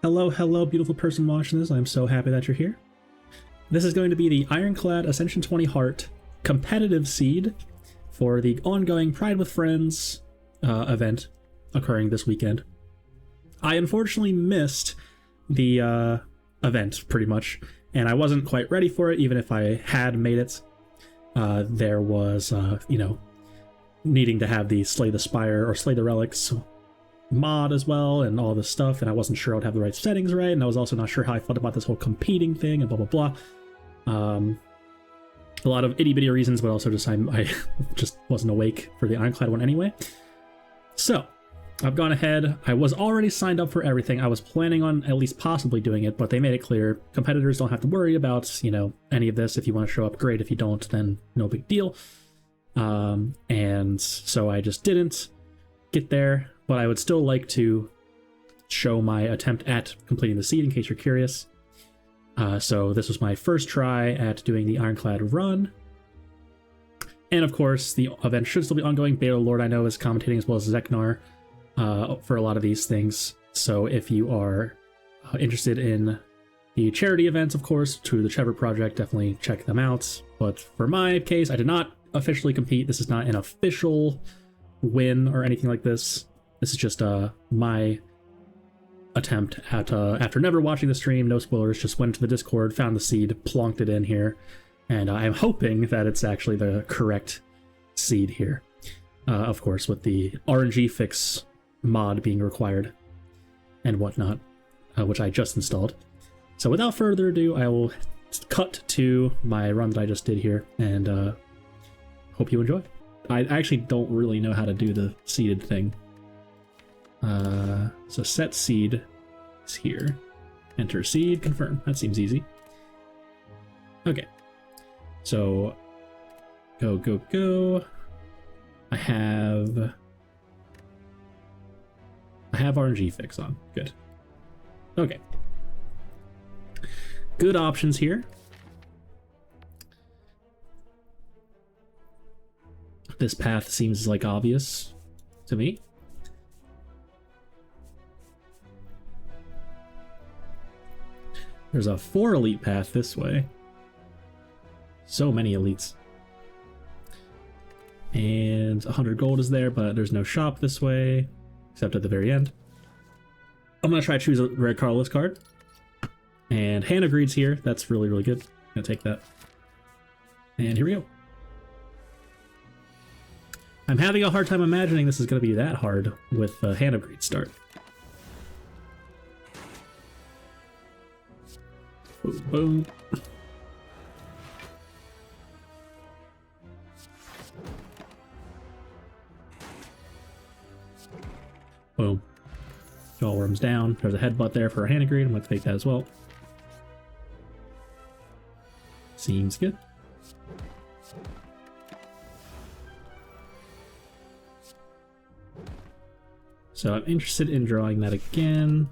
Hello, hello, beautiful person watching this. I'm so happy that you're here. This is going to be the Ironclad Ascension 20 Heart competitive seed for the ongoing Pride with Friends event occurring this weekend. I unfortunately missed the event pretty much, and I wasn't quite ready for it, even if I had made it. There was, needing to have the Slay the Spire or Slay the Relics mod as well and all this stuff, and I wasn't sure I would have the right settings right, and I was also not sure how I felt about this whole competing thing and blah blah blah. A lot of itty-bitty reasons, but also just I just wasn't awake for the Ironclad one anyway. So I've gone ahead. I was already signed up for everything. I was planning on at least possibly doing it, but they made it clear competitors don't have to worry about, any of this. If you want to show up, great. If you don't, then no big deal. And so I just didn't get there, but I would still like to show my attempt at completing the seed in case you're curious. So this was my first try at doing the Ironclad run. And of course, the event should still be ongoing. Beta Lord, I know, is commentating, as well as Zeknar, for a lot of these things. So if you are interested in the charity events, of course, to the Trevor Project, definitely check them out. But for my case, I did not officially compete. This is not an official win or anything like this. This is just my attempt at, after never watching the stream, no spoilers, just went to the Discord, found the seed, plonked it in here, and I'm hoping that it's actually the correct seed here. Of course, with the RNG fix mod being required and whatnot, which I just installed. So without further ado, I will cut to my run that I just did here, and hope you enjoy. I actually don't really know how to do the seeded thing. So set seed is here. Enter seed, confirm. That seems easy. Okay. So go. I have RNG fix on. Good. Okay. Good options here. This path seems like obvious to me. There's a 4 elite path this way. So many elites. And 100 gold is there, but there's no shop this way, except at the very end. I'm gonna try to choose a Red Carlos card. And Hand of Greed's here. That's really, really good. I'm gonna take that. And here we go. I'm having a hard time imagining this is gonna be that hard with Hand of Greed start. Boom. Boom. Jaw worms down. There's a headbutt there for a Hand of Greed. I'm going to take that as well. Seems good. So I'm interested in drawing that again.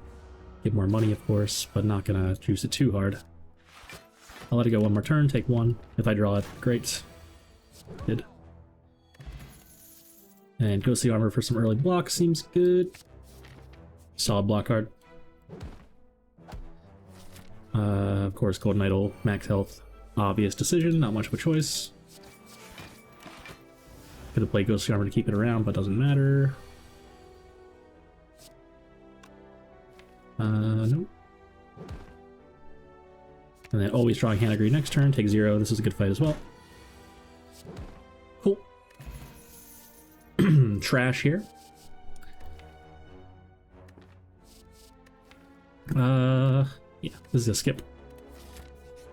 Get more money, of course, but not gonna juice it too hard. I'll let it go one more turn, take one. If I draw it, great. Did. And Ghostly Armor for some early block seems good. Solid block card. Of course, Golden Idol, max health. Obvious decision, not much of a choice. Could have played Ghostly Armor to keep it around, but doesn't matter. Nope. And then always drawing Hand of Greed next turn, take 0. This is a good fight as well. Cool. Trash here. Yeah, this is a skip.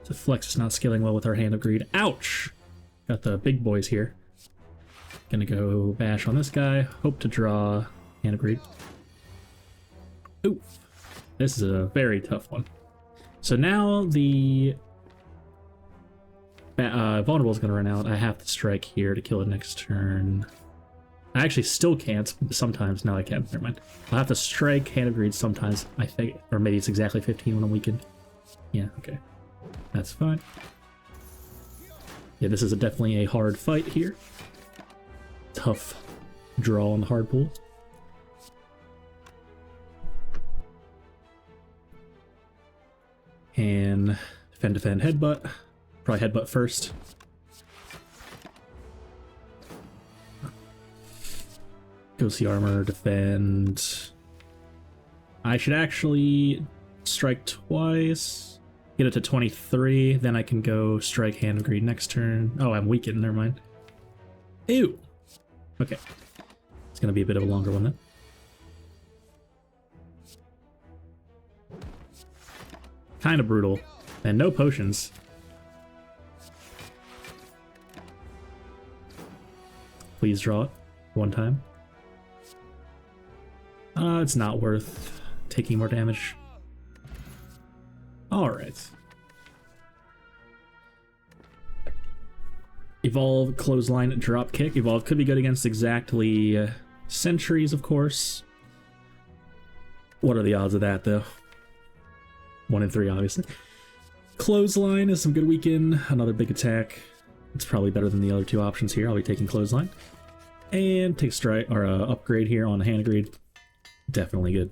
So Flex is not scaling well with our Hand of Greed. Ouch! Got the big boys here. Gonna go bash on this guy. Hope to draw Hand of Greed. Oof. This is a very tough one. So now the vulnerable is going to run out. I have to strike here to kill it next turn. I actually still can't. Sometimes. No, I can't. Never mind. I'll have to strike Hand of Greed sometimes, I think. Or maybe it's exactly 15 when I'm weakened. Yeah, okay. That's fine. Yeah, this is definitely a hard fight here. Tough draw on the hard pull. And defend, headbutt. Probably headbutt first. Ghostly armor, defend. I should actually strike twice. Get it to 23, then I can go strike Hand of Greed next turn. Oh, I'm weakened, never mind. Ew! Okay. It's gonna be a bit of a longer one then. Kind of brutal. And no potions. Please draw it one time. It's not worth taking more damage. Alright. Evolve, Clothesline, Drop Kick. Evolve could be good against exactly sentries, of course. What are the odds of that, though? 1 in 3, obviously. Clothesline is some good weaken. Another big attack. It's probably better than the other two options here. I'll be taking Clothesline. And take strike or upgrade here on Hand of Greed. Definitely good.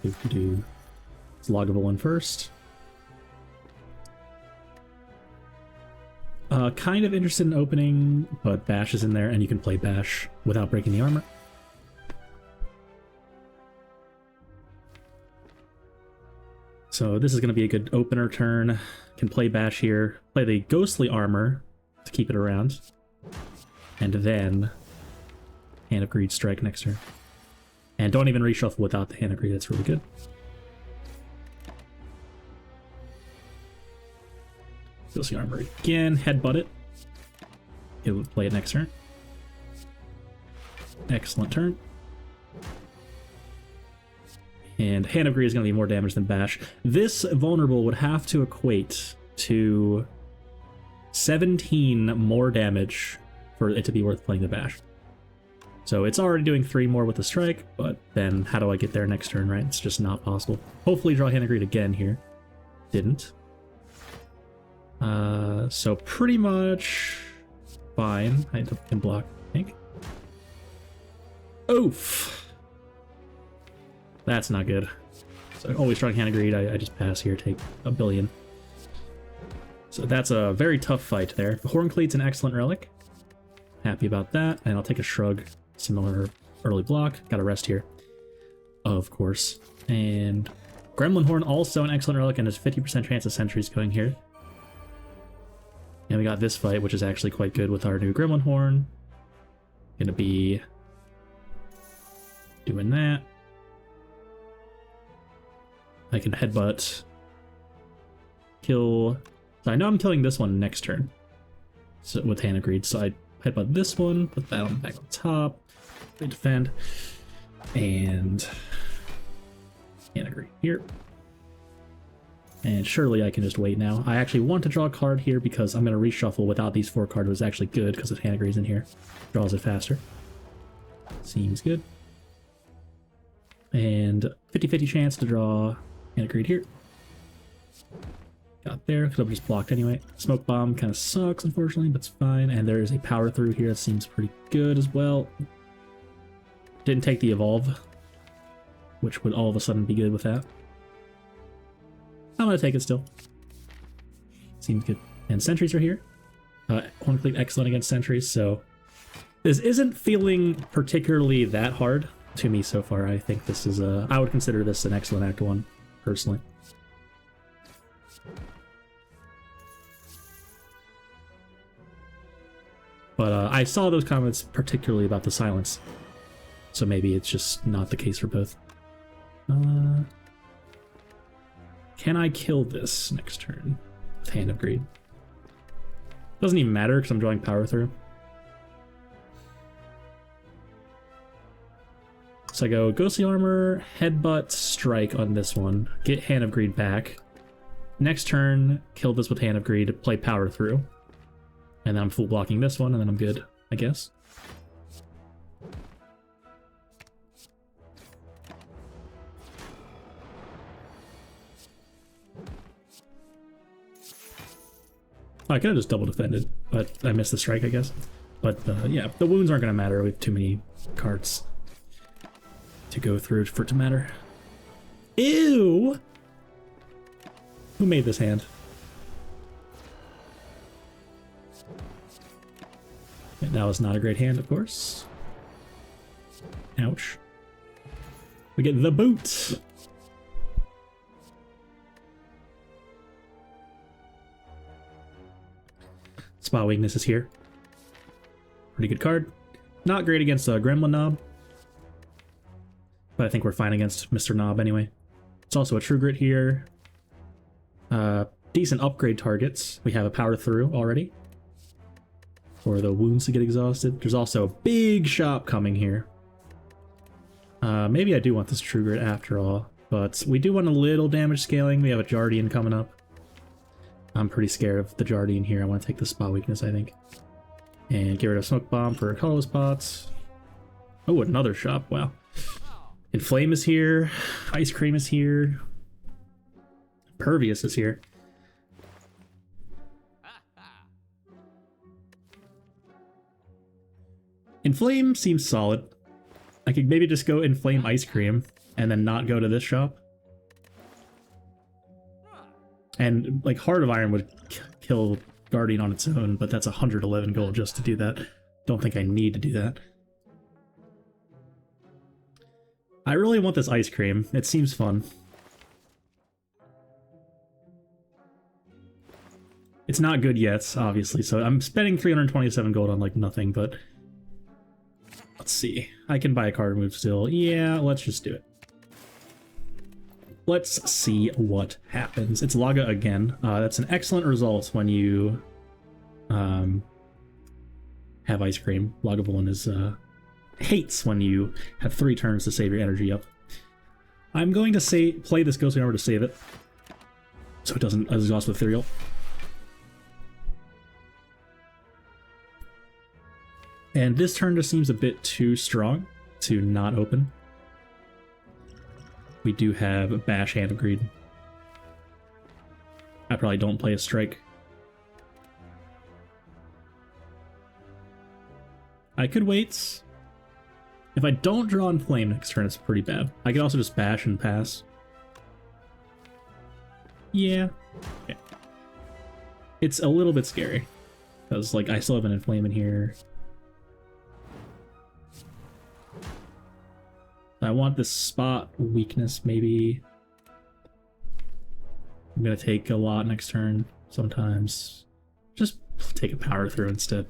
Let's log of a 1 first. Kind of interested in opening, but Bash is in there, and you can play Bash without breaking the armor. So this is going to be a good opener turn. Can play Bash here, play the Ghostly Armor to keep it around, and then Hand of Greed strike next turn. And don't even reshuffle without the Hand of Greed, that's really good. Ghostly Armor again, headbutt it. It will play it next turn. Excellent turn. And Hand of Greed is going to be more damage than Bash. This vulnerable would have to equate to 17 more damage for it to be worth playing the Bash. So it's already doing 3 more with the strike, but then how do I get there next turn, right? It's just not possible. Hopefully draw Hand of Greed again here. Didn't. So pretty much fine. I can block, I think. Oof! That's not good. So always trying Hand of Greed, I just pass here, take a billion. So that's a very tough fight there. The Hornclade's an excellent relic. Happy about that, and I'll take a shrug. Similar early block. Gotta rest here, of course. And Gremlin Horn, also an excellent relic, and there's 50% chance of sentries going here. And we got this fight, which is actually quite good with our new Gremlin Horn. Gonna be doing that. I can headbutt, kill. So I know I'm killing this one next turn. So with Hand of Greed, so I headbutt this one, put that on back on top. They defend, and Hand of Greed here. And surely I can just wait now. I actually want to draw a card here because I'm going to reshuffle without these 4 cards. It was actually good because the Hand of Greed's in here. Draws it faster. Seems good. And 50-50 chance to draw Hand of Greed here. Got there, because I'm just blocked anyway. Smoke Bomb kind of sucks, unfortunately, but it's fine. And there is a Power Through here that seems pretty good as well. Didn't take the Evolve, which would all of a sudden be good with that. I'm gonna take it still. Seems good. And sentries are here. Hornclade excellent against sentries, so this isn't feeling particularly that hard to me so far. I think this is I would consider this an excellent Act 1, personally. But I saw those comments particularly about the silence, so maybe it's just not the case for both. Can I kill this next turn with Hand of Greed? Doesn't even matter because I'm drawing Power Through. So I go Ghostly Armor, Headbutt, Strike on this one, get Hand of Greed back. Next turn, kill this with Hand of Greed, play Power Through. And then I'm full blocking this one, and then I'm good, I guess. I could have just double defended, but I missed the strike, I guess. But yeah, the wounds aren't going to matter. We have too many cards to go through for it to matter. Ew! Who made this hand? And that was not a great hand, of course. Ouch. We get the boot! Spot weakness is here. Pretty good card. Not great against Gremlin Knob. But I think we're fine against Mr. Knob anyway. It's also a True Grit here. Decent upgrade targets. We have a Power Through already. For the wounds to get exhausted. There's also a big shop coming here. Maybe I do want this True Grit after all. But we do want a little damage scaling. We have a Jardian coming up. I'm pretty scared of the Jardian here. I want to take the spot weakness, I think. And get rid of Smoke Bomb for colorless pots. Oh, another shop. Wow. Inflame is here. Ice Cream is here. Pervious is here. Inflame seems solid. I could maybe just go Inflame Ice Cream and then not go to this shop. And, like, Heart of Iron would kill Guardian on its own, but that's 111 gold just to do that. Don't think I need to do that. I really want this Ice Cream. It seems fun. It's not good yet, obviously, so I'm spending 327 gold on, like, nothing, but... Let's see. I can buy a card move still. Yeah, let's just do it. Let's see what happens. It's Laga again. That's an excellent result when you have Ice Cream. Lagavulin is hates when you have 3 turns to save your energy up. I'm going to play this Ghostly Armor to save it, so it doesn't exhaust with Ethereal. And this turn just seems a bit too strong to not open. We do have Bash Hand of Greed. I probably don't play a Strike. I could wait. If I don't draw Inflame next turn, it's pretty bad. I could also just Bash and pass. Yeah. Okay. It's a little bit scary. Because, like, I still have an Inflame in here. I want this spot weakness, maybe. I'm gonna take a lot next turn, sometimes. Just take a Power Through instead.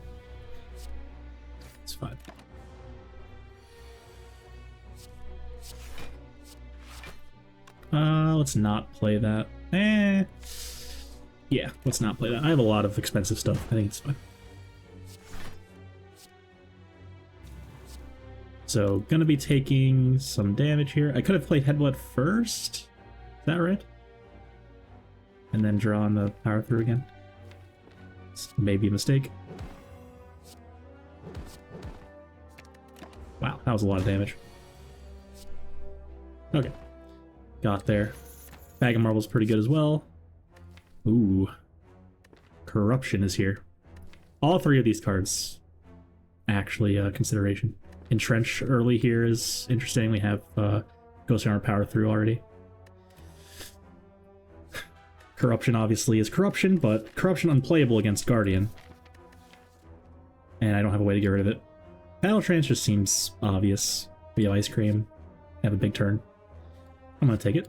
It's fine. Let's not play that. Yeah, let's not play that. I have a lot of expensive stuff. I think it's fine. So, gonna be taking some damage here. I could have played Headbutt first. Is that right? And then draw on the Power Through again. It's maybe a mistake. Wow, that was a lot of damage. Okay. Got there. Bag of Marbles pretty good as well. Ooh. Corruption is here. All 3 of these cards actually consideration. Entrench early here is interesting. We have Ghost Armor Power Through already. Corruption obviously is Corruption, but Corruption unplayable against Guardian. And I don't have a way to get rid of it. Battle Trance just seems obvious. We have Ice Cream. Have a big turn. I'm gonna take it.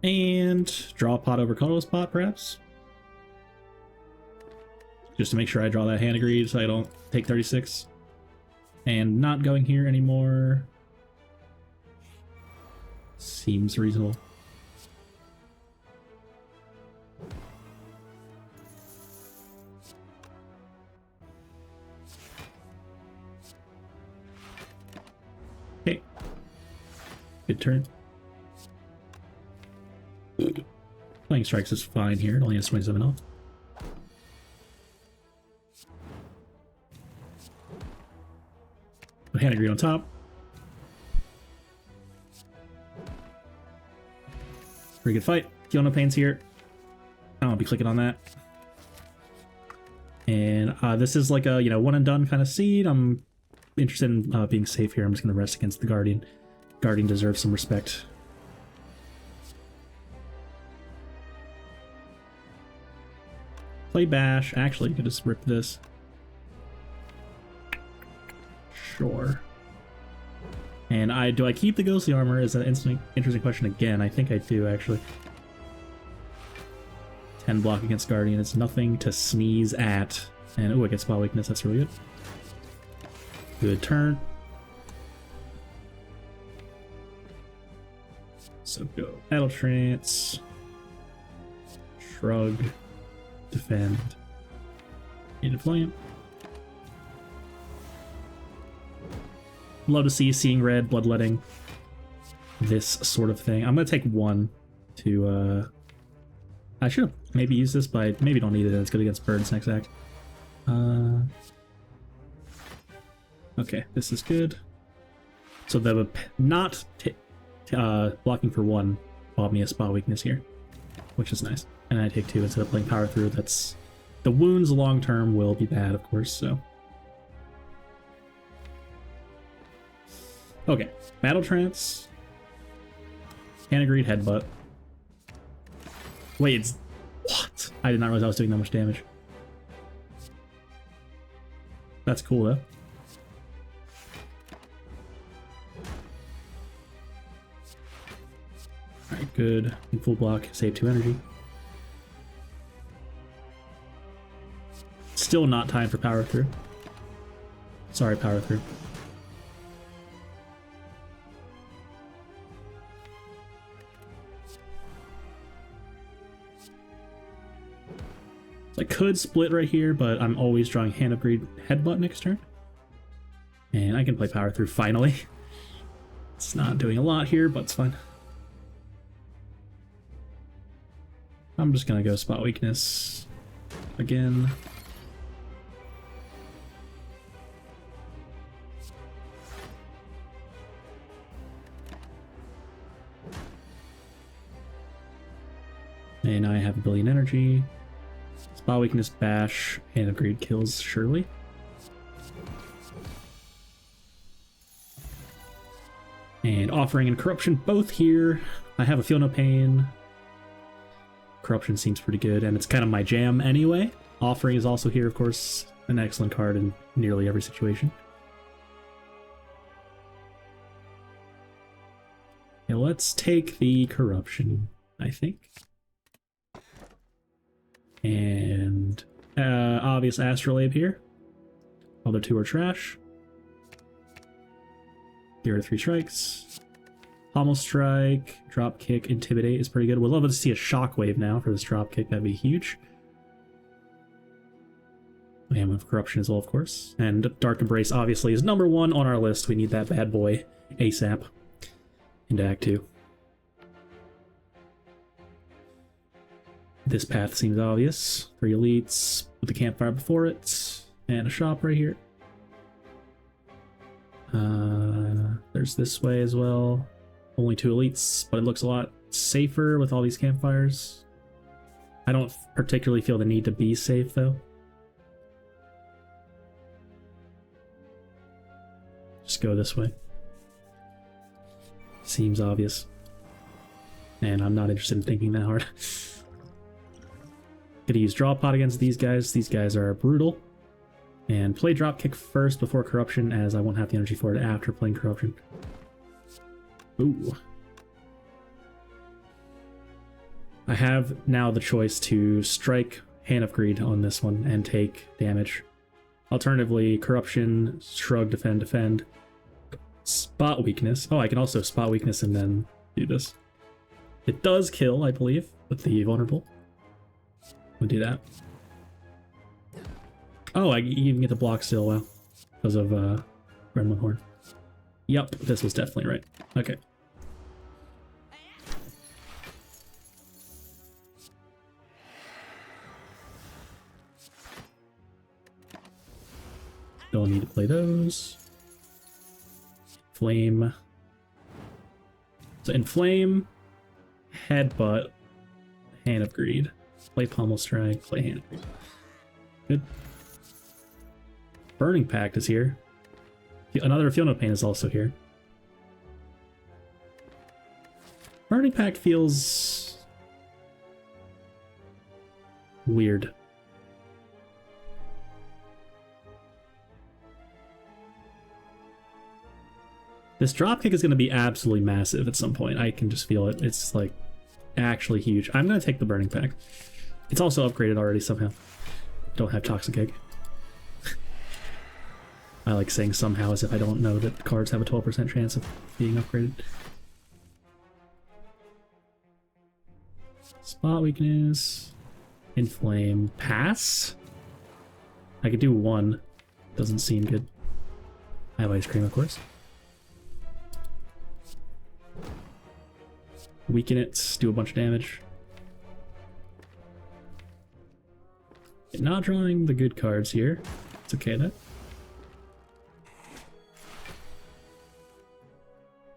And draw a pot over colorless pot, perhaps? Just to make sure I draw that Hand of Greed so I don't take 36. And not going here anymore. Seems reasonable. Okay. Good turn. Playing Strikes is fine here. It only has 27 off. Hand of Greed on top. Pretty good fight. Feel no pains here. I don't want to be clicking on that. And this is like a, one and done kind of seed. I'm interested in being safe here. I'm just going to rest against the Guardian. Guardian deserves some respect. Play Bash. Actually, you could just rip this. Sure. And do I keep the ghostly armor? Is an interesting question again. I think I do, actually. 10 block against Guardian. It's nothing to sneeze at. And, oh, I get spot weakness. That's really good. Good turn. So go Battle Trance. Shrug. Defend. Into Flame. Love to see Seeing Red, Bloodletting, this sort of thing. I'm going to take one to, I should have maybe used this, but maybe don't need it. It's good against birds next act. Okay, this is good. So the not blocking for one bought me a spot weakness here, which is nice. And I take two instead of playing power through. That's the wounds long term will be bad, of course, so. Okay, Battle Trance. Can't agree, Headbutt. Wait, it's... What? I did not realize I was doing that much damage. That's cool, though. Alright, good. In full block, save 2 energy. Still not time for power through. Sorry, power through. I could split right here, but I'm always drawing Hand of Greed Headbutt next turn. And I can play power through finally. It's not doing a lot here, but it's fine. I'm just gonna go spot weakness again. And I have a billion energy. Spot weakness, bash, Hand of Greed kills surely. And offering and corruption both here. I have a feel no pain. Corruption seems pretty good, and it's kind of my jam anyway. Offering is also here, of course, an excellent card in nearly every situation. Yeah, let's take the corruption, I think. And obvious Astrolabe here. Other two are trash. Get rid of 3 strikes. Pommel Strike, Drop Kick, Intimidate is pretty good. We'd love to see a Shockwave now for this Drop Kick. That'd be huge. And with Corruption as well, of course. And Dark Embrace obviously is #1 on our list. We need that bad boy ASAP into Act 2. This path seems obvious. 3 elites with the campfire before it, and a shop right here. There's this way as well. Only 2 elites, but it looks a lot safer with all these campfires. I don't particularly feel the need to be safe, though. Just go this way. Seems obvious. And I'm not interested in thinking that hard. Gonna use Draw Pot against these guys. These guys are brutal. And play Drop Kick first before Corruption, as I won't have the energy for it after playing Corruption. Ooh. I have now the choice to strike Hand of Greed on this one and take damage. Alternatively, Corruption, Shrug, Defend, Defend. Spot Weakness. Oh, I can also Spot Weakness and then do this. It does kill, I believe, with the Vulnerable. We'll do that. Oh, I even get to block still, wow. Because of Gremlin Horn. Yup, this was definitely right. Okay. Don't need to play those. Flame. So Inflame, Headbutt, Hand of Greed. Play Pommel Strike, play Hand of Greed. Good. Burning Pact is here. Another Feel No Pain is also here. Burning Pact feels weird. This dropkick is going to be absolutely massive at some point. I can just feel it. It's like actually huge. I'm going to take the burning pack. It's also upgraded already somehow. Don't have toxic egg. I like saying somehow as if I don't know that cards have a 12% chance of being upgraded. Spot weakness. Inflame. Pass? I could do one. Doesn't seem good. I have ice cream, of course. Weaken it, do a bunch of damage. Not drawing the good cards here. It's okay though.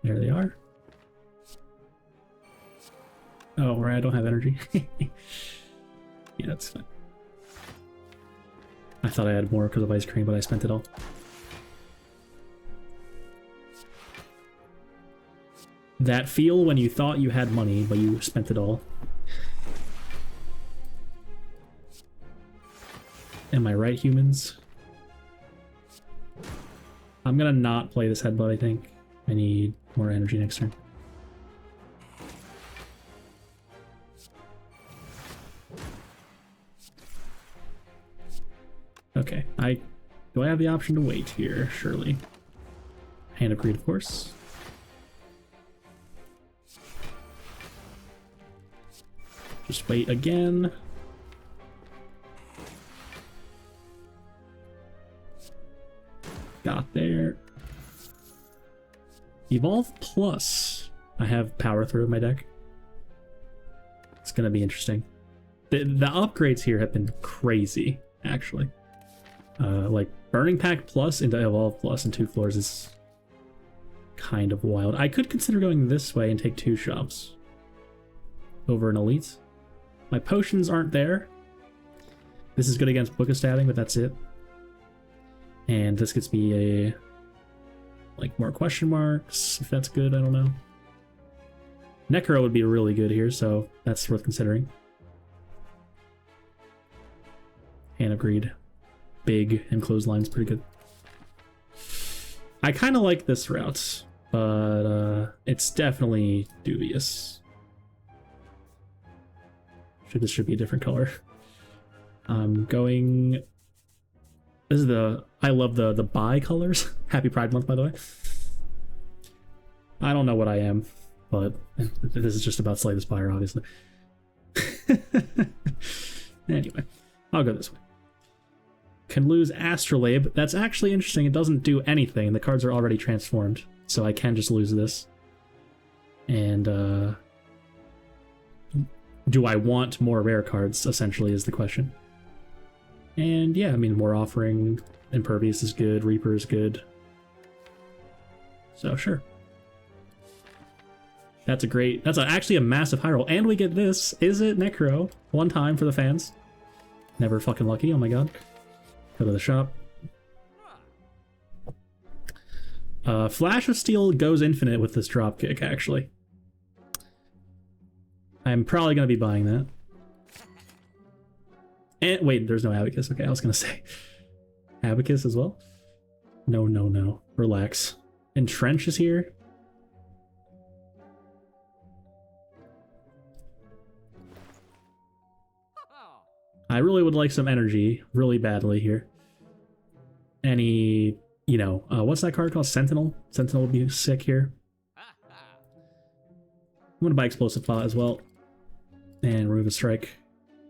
There they are. Oh, right, I don't have energy. Yeah, that's fine. I thought I had more because of ice cream, but I spent it all. That feel when you thought you had money, but you spent it all. Am I right, humans? I'm gonna not play this headbutt, I think. I need more energy next turn. Okay, do I have the option to wait here? Surely. Hand of Greed, of course. Just wait again. Got there. Evolve Plus. I have Power Through in my deck. It's gonna be interesting. The upgrades here have been crazy, actually. Like Burning Pack Plus into Evolve Plus in 2 floors is kind of wild. I could consider going this way and take 2 shops over an Elite. My potions aren't there. This is good against Book of Stabbing, but that's it. And this gets me a like more question marks, if that's good, I don't know. Necro would be really good here, so that's worth considering. Hand of Greed. Big and clothesline's pretty good. I kind of like this route, but it's definitely dubious. This should be a different color. I'm going... This is the... I love the bi colors. Happy Pride Month, by the way. I don't know what I am, but this is just about Slay the Spire, obviously. Anyway, I'll go this way. Can lose Astrolabe. That's actually interesting. It doesn't do anything. The cards are already transformed, so I can just lose this. And, do I want more rare cards, essentially, is the question. And yeah, I mean, more Offering, Impervious is good, Reaper is good. So, sure. That's actually a massive high roll. And we get this. Is it Necro? One time for the fans. Never fucking lucky, oh my god. Go to the shop. Flash of Steel goes infinite with this dropkick, actually. I'm probably going to be buying that. And wait, there's no Abacus. Okay, I was going to say. Abacus as well? No, no, no. Relax. Entrench is here. I really would like some energy really badly here. Any, you know, what's that card called? Sentinel? Sentinel would be sick here. I'm going to buy Explosive Thought as well. And remove a strike.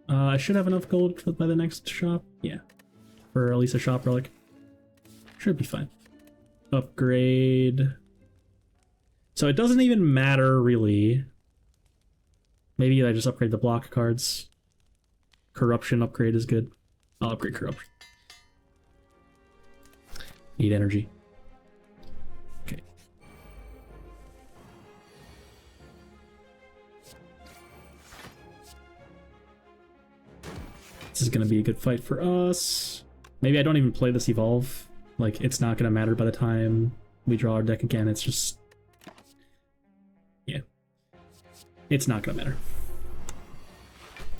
I should have enough gold by the next shop. Yeah. For at least a shop relic. Should be fine. Upgrade. So it doesn't even matter, really. Maybe I just upgrade the block cards. Corruption upgrade is good. I'll upgrade Corruption. Need energy. Okay. This is going to be a good fight for us. Maybe I don't even play this Evolve. Like, it's not going to matter by the time we draw our deck again. It's just... yeah. It's not going to matter.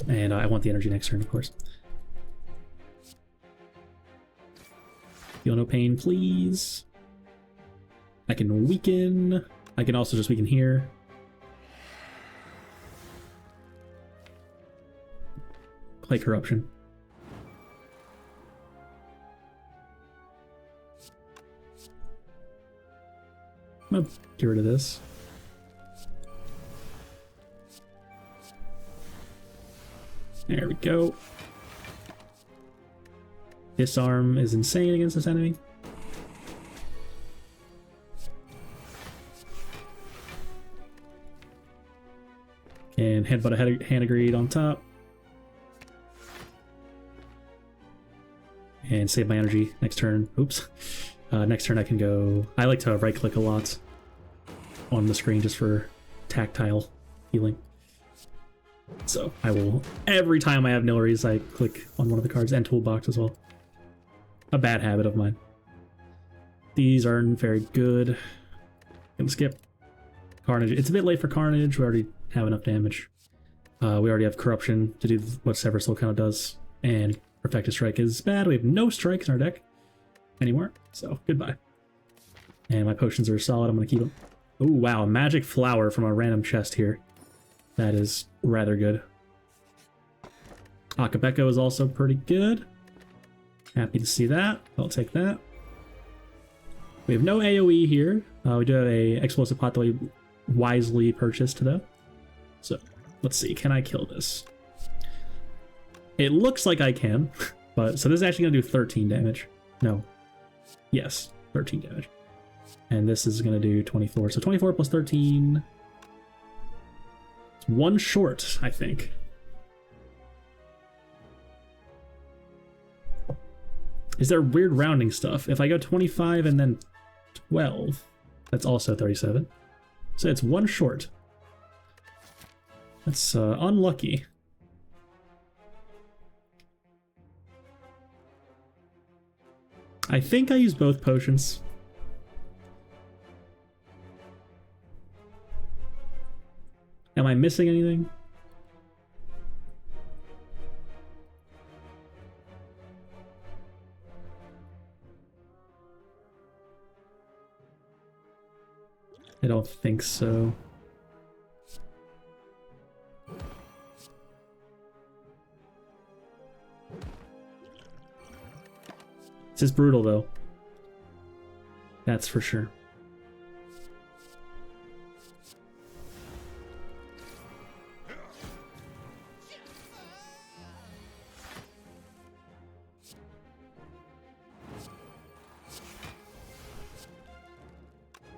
And I want the energy next turn, of course. Feel no pain, please. I can weaken. I can also just weaken here. Play Corruption. I'm gonna get rid of this. There we go. Disarm is insane against this enemy. And headbutt a hand greed on top. And save my energy next turn. Oops. Next turn I can go... I like to right click a lot on the screen just for tactile healing. So I will, every time I have Nilries, I click on one of the cards, and Toolbox as well. A bad habit of mine. These aren't very good. Gonna skip Carnage. It's a bit late for Carnage. We already have enough damage. We already have Corruption to do what Sever Soul kind of does, and Perfected Strike is bad. We have no strikes in our deck anymore, so goodbye. And my potions are solid. I'm gonna keep them. Oh wow, a Magic Flower from a random chest here. That is rather good. Akabeko is also pretty good. Happy to see that. I'll take that. We have no AoE here. We do have a explosive pot that we wisely purchased though. So let's see, can I kill this? It looks like I can, but so this is actually gonna do 13 damage. No. Yes, 13 damage. And this is gonna do 24. So 24 plus 13. It's one short, I think. Is there weird rounding stuff? If I go 25 and then 12, that's also 37. So it's one short. That's unlucky. I think I used both potions. Am I missing anything? I don't think so. This is brutal though. That's for sure.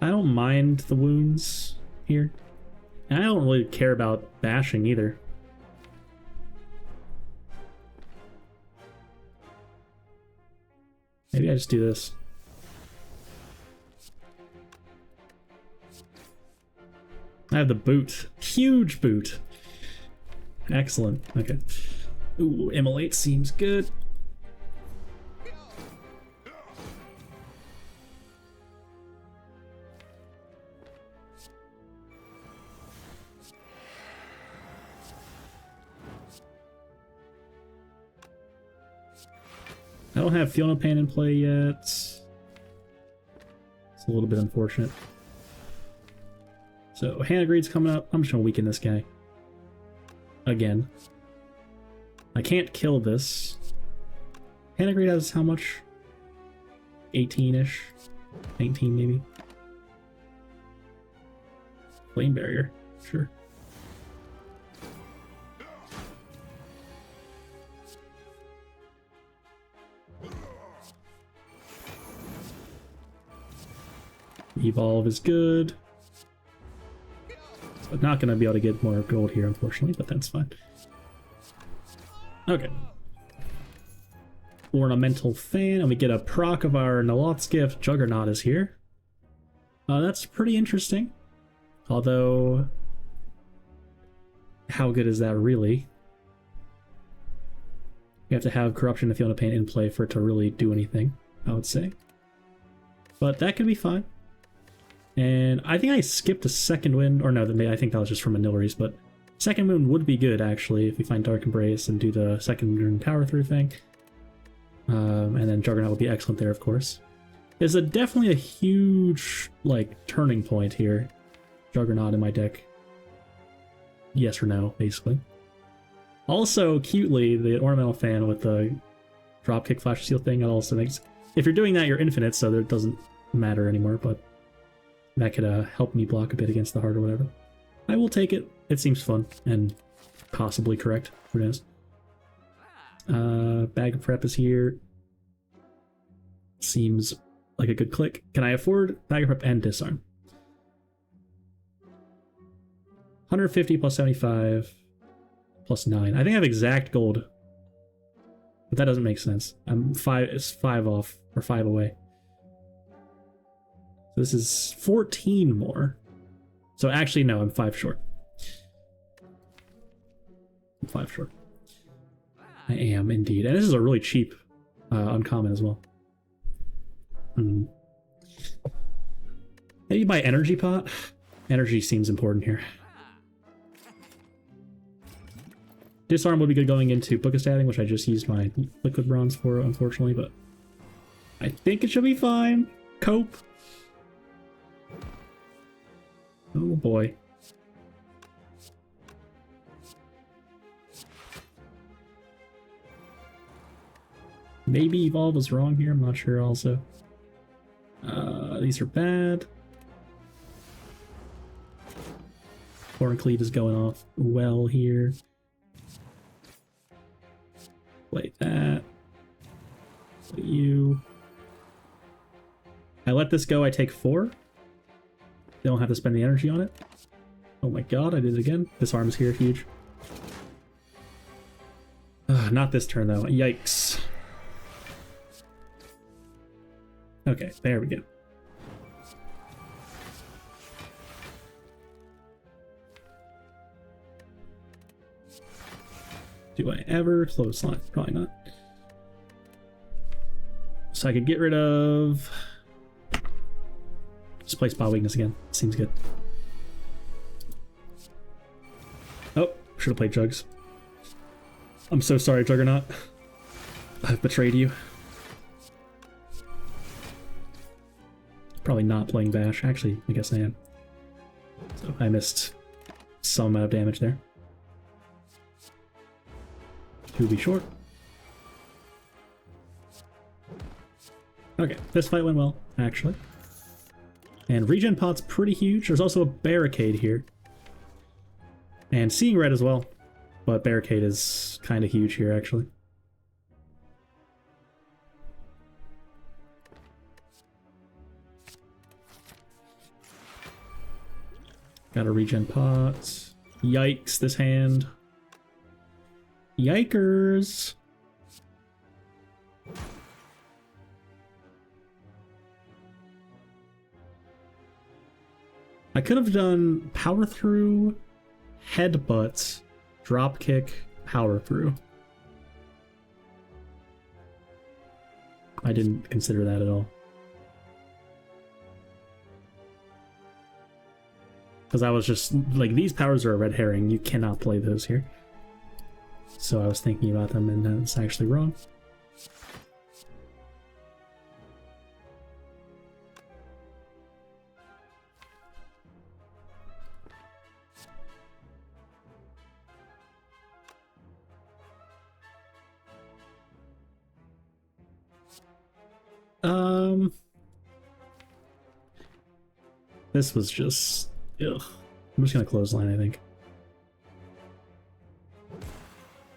I don't mind the wounds here. And I don't really care about bashing either. Maybe I just do this. I have the boot. Huge boot. Excellent. Okay. Ooh, Immolate seems good. I don't have Fiona Pain in play yet. It's a little bit unfortunate. So, Hannah Greed's coming up. I'm just gonna weaken this guy. Again. I can't kill this. Hannah Greed has how much? 18-ish? 19 maybe? Flame Barrier. Sure. Evolve is good. So not going to be able to get more gold here, unfortunately, but that's fine. Okay. Ornamental Fan, and we get a proc of our Nalot's Gift. Juggernaut is here. That's pretty interesting. Although, how good is that really? You have to have Corruption and Fiona Pain in play for it to really do anything, I would say. But that could be fine. And I think I skipped a Second Wind, or no, I think that was just from Nilry's, but Second Wind would be good, actually, if we find Dark Embrace and do the Second Wind Tower through thing. And then Juggernaut would be excellent there, of course. is definitely a huge, like, turning point here. Juggernaut in my deck. Yes or no, basically. Also, cutely, the Ornamental Fan with the dropkick flash seal thing, it also makes... If you're doing that, you're infinite, so it doesn't matter anymore, but that could help me block a bit against the heart or whatever. I will take it. It seems fun, and possibly correct. Who knows? Bag of Prep is here. Seems like a good click. Can I afford Bag of Prep and Disarm? 150 plus 75 plus 9. I think I have exact gold. But that doesn't make sense. It's 5 off, or 5 away. So this is 14 more. So actually, no, I'm 5 short. I'm 5 short. I am indeed. And this is a really cheap uncommon as well. Maybe my energy pot? Energy seems important here. Disarm would be good going into Book of Stabbing, which I just used my liquid bronze for, unfortunately, but I think it should be fine. Cope. Oh boy. Maybe Evolve was wrong here, I'm not sure also. These are bad. Ironclad is going off well here. Play that. Play you. I let this go, I take 4. They don't have to spend the energy on it. Oh my god, I did it again. Disarm's here, huge. Not this turn though, yikes. Okay, there we go. Do I ever clothesline? Probably not. So I could get rid of... Just play Spot Weakness again. Seems good. Oh, should have played Jugs. I'm so sorry, Juggernaut. I've betrayed you. Probably not playing Bash. Actually, I guess I am. So I missed some amount of damage there. 2 be short. Okay, this fight went well, actually. And regen pot's pretty huge. There's also a barricade here. And Seeing Red as well. But barricade is kind of huge here, actually. Got a regen pot. Yikes, this hand. Yikers! I could have done power through, headbutt, drop kick, power through. I didn't consider that at all. Because I was just like, these powers are a red herring. You cannot play those here. So I was thinking about them, and that's actually wrong. This was just... Ugh. I'm just gonna clothesline, I think.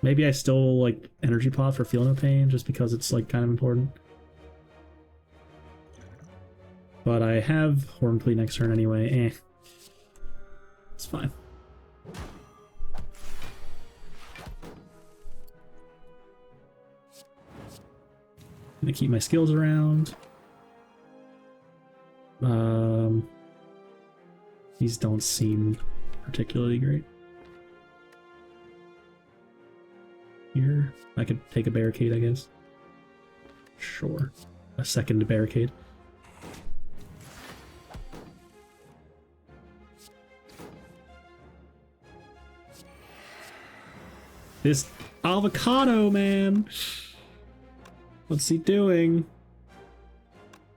Maybe I still like energy pot for Feel No Pain just because it's like kind of important. But I have Horncleave next turn anyway. It's fine. Gonna keep my skills around. These don't seem particularly great. Here, I could take a barricade, I guess. Sure. A second barricade. This avocado, man! What's he doing?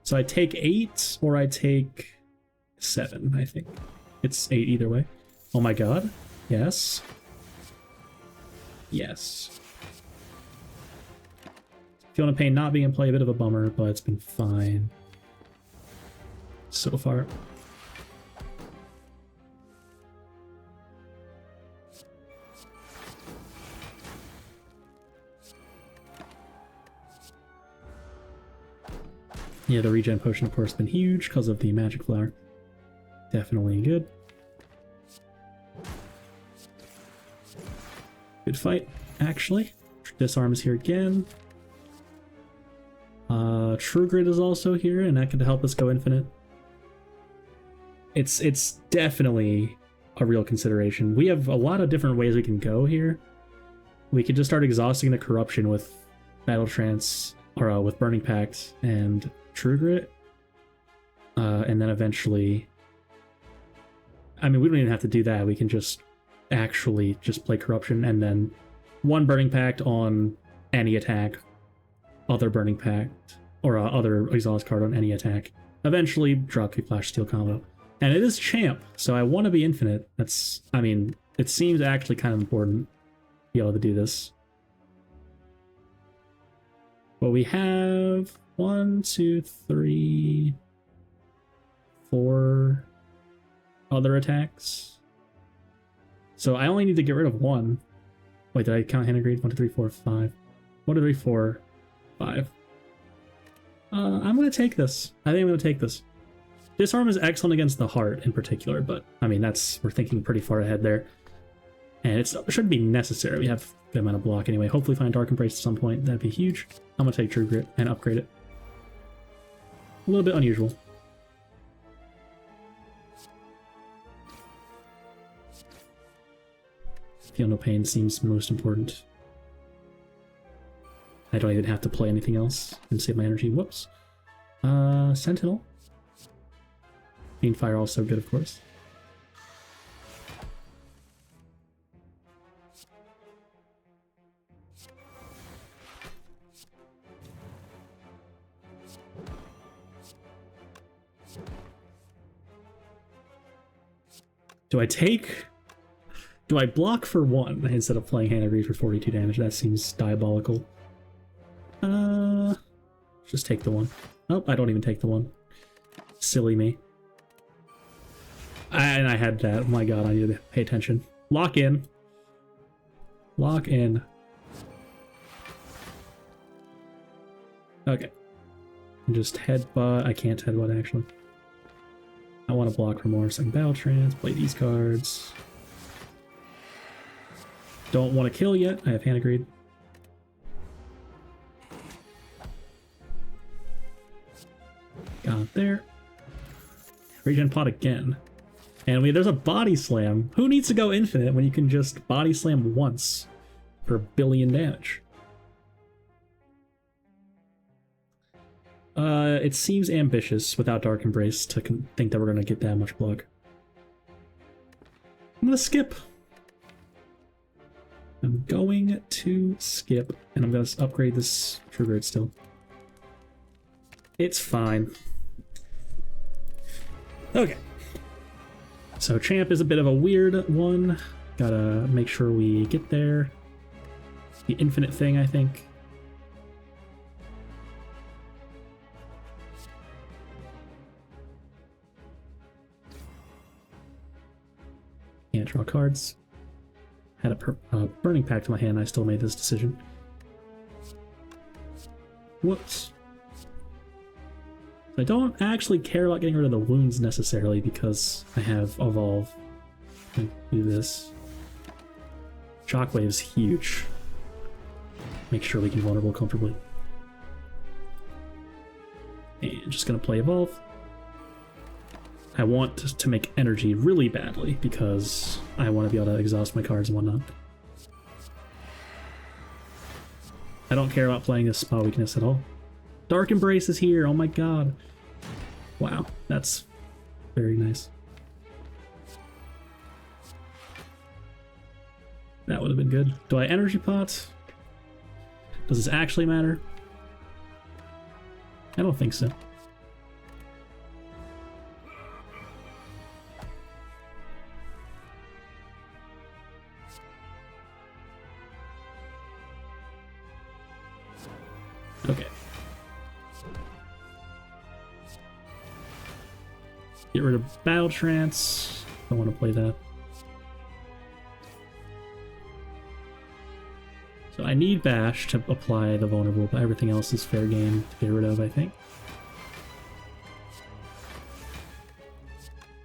So I take 8 or I take 7, I think. It's 8 either way. Oh my god. Yes. Yes. Feeling pain not being in play, a bit of a bummer, but it's been fine so far. Yeah, the regen potion, of course, has been huge because of the magic flower. Definitely good. Good fight, actually. Disarm is here again. True Grit is also here, and that could help us go infinite. It's definitely a real consideration. We have a lot of different ways we can go here. We could just start exhausting the corruption with Battle Trance, or with Burning Pact and True Grit. And then eventually... I mean, we don't even have to do that. We can just actually just play Corruption, and then one Burning Pact on any attack, other Burning Pact, or other Exhaust card on any attack. Eventually, Dropkick Flash Steel combo. And it is Champ, so I want to be infinite. That's, I mean, it seems actually kind of important to be able to do this. But we have 1, 2, 3, 4 other attacks. So I only need to get rid of 1. Wait, did I count hand grade? 1, 2, 3, 4, 5. 1, 2, 3, 4, 5. I'm gonna take this. I think I'm gonna take this. Disarm is excellent against the heart in particular, but I mean, we're thinking pretty far ahead there. And it shouldn't be necessary. We have a good amount of block anyway. Hopefully find Dark Embrace at some point. That'd be huge. I'm gonna take True Grit and upgrade it. A little bit unusual. Feel no pain seems most important. I don't even have to play anything else and save my energy. Whoops. Sentinel. Fiendfire also good, of course. Do I block for 1 instead of playing Hand of Greed for 42 damage? That seems diabolical. Just take the 1. Nope, I don't even take the 1. Silly me. And I had that. Oh my god, I need to pay attention. Lock in. Lock in. Okay. And just headbutt. I can't headbutt, actually. I want to block for more, so I can Battle Trance, play these cards. Don't want to kill yet. I have Hand of Greed. Got there. Regen pot again. And there's a body slam. Who needs to go infinite when you can just body slam once for 1 billion damage? It seems ambitious without Dark Embrace to think that we're going to get that much block. I'm going to skip. I'm going to skip, and I'm going to upgrade this True Grit still. It's fine. Okay. So Champ is a bit of a weird one. Gotta make sure we get there. The infinite thing, I think. Can't draw cards. Had a Burning Pact in my hand, I still made this decision. Whoops. I don't actually care about getting rid of the wounds necessarily because I have Evolve. I do this. Shockwave's huge. Make sure we can vulnerable comfortably. And just gonna play Evolve. I want to make energy really badly because I want to be able to exhaust my cards and whatnot. I don't care about playing this spell weakness at all. Dark Embrace is here, oh my god. Wow, that's very nice. That would have been good. Do I energy pot? Does this actually matter? I don't think so. Get rid of Battle Trance. Don't want to play that. So I need Bash to apply the vulnerable, but everything else is fair game to get rid of, I think.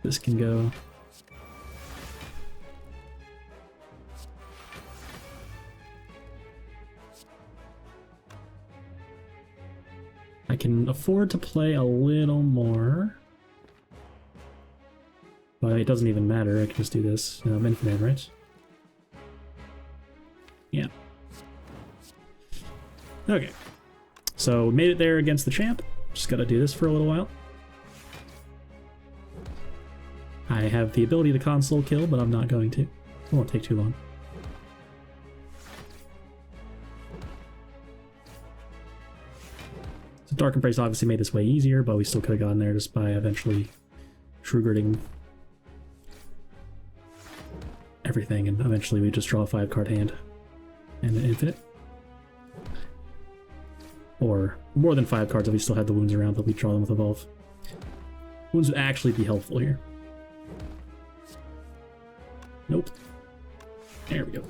This can go. I can afford to play a little more. But it doesn't even matter, I can just do this. I'm infinite, right? Yeah. Okay. So, made it there against the champ. Just gotta do this for a little while. I have the ability to console kill, but I'm not going to. It won't take too long. So Dark Embrace obviously made this way easier, but we still could have gotten there just by eventually Shrugurting everything, and eventually we just draw a 5-card hand and an infinite. Or more than 5 cards if we still had the wounds around, but we draw them with Evolve. Wounds would actually be helpful here. Nope. There we go.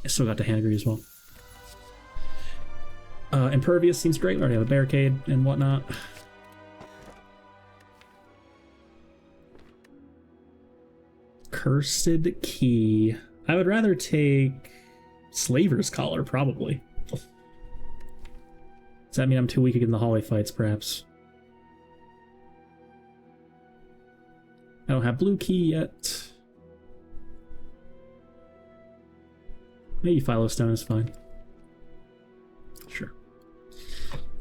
I still got the hand as well. Impervious seems great. We already have a barricade and whatnot. Cursed Key. I would rather take Slaver's Collar, probably. Does that mean I'm too weak against the hallway fights, perhaps? I don't have Blue Key yet. Maybe Philostone is fine. Sure.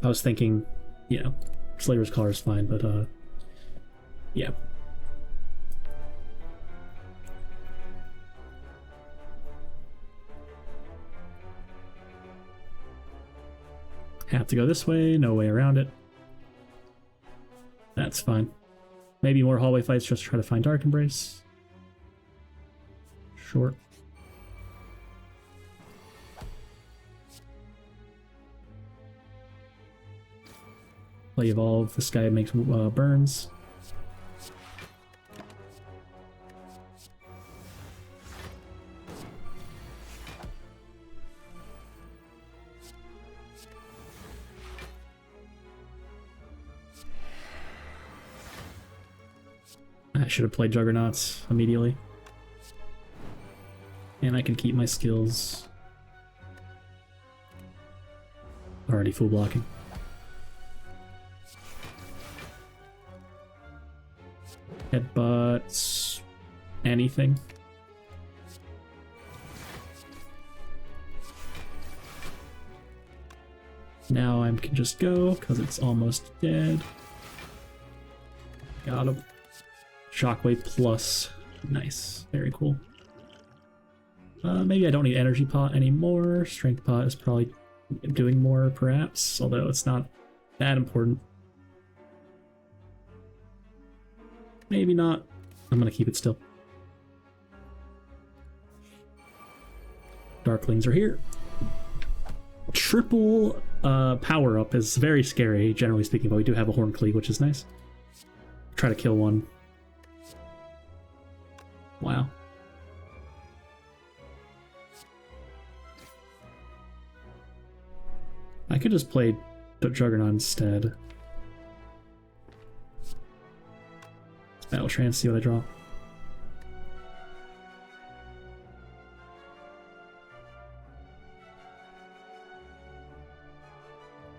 I was thinking, you know, Slaver's Collar is fine, but, yeah. Have to go this way, no way around it. That's fine. Maybe more hallway fights just to try to find Dark Embrace. Sure. Play Evolve, this guy makes burns. I should have played Juggernauts immediately. And I can keep my skills. Already full blocking. Headbutts. Anything. Now I can just go, because it's almost dead. Got him. Shockwave plus. Nice. Very cool. Maybe I don't need Energy Pot anymore. Strength Pot is probably doing more, perhaps, although it's not that important. Maybe not. I'm gonna keep it still. Darklings are here. Triple power-up is very scary, generally speaking, but we do have a Horn Cleave, which is nice. Try to kill one. Wow. I could just play the Juggernaut instead. Battle Trance, see what I draw.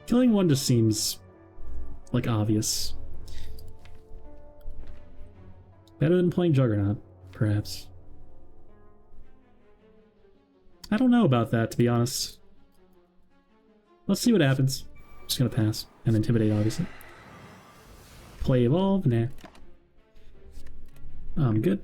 Killing one just seems like obvious. Better than playing Juggernaut, perhaps. I don't know about that, to be honest. Let's see what happens. I'm just gonna pass. And Intimidate, obviously. Play Evolve? Nah. I'm good.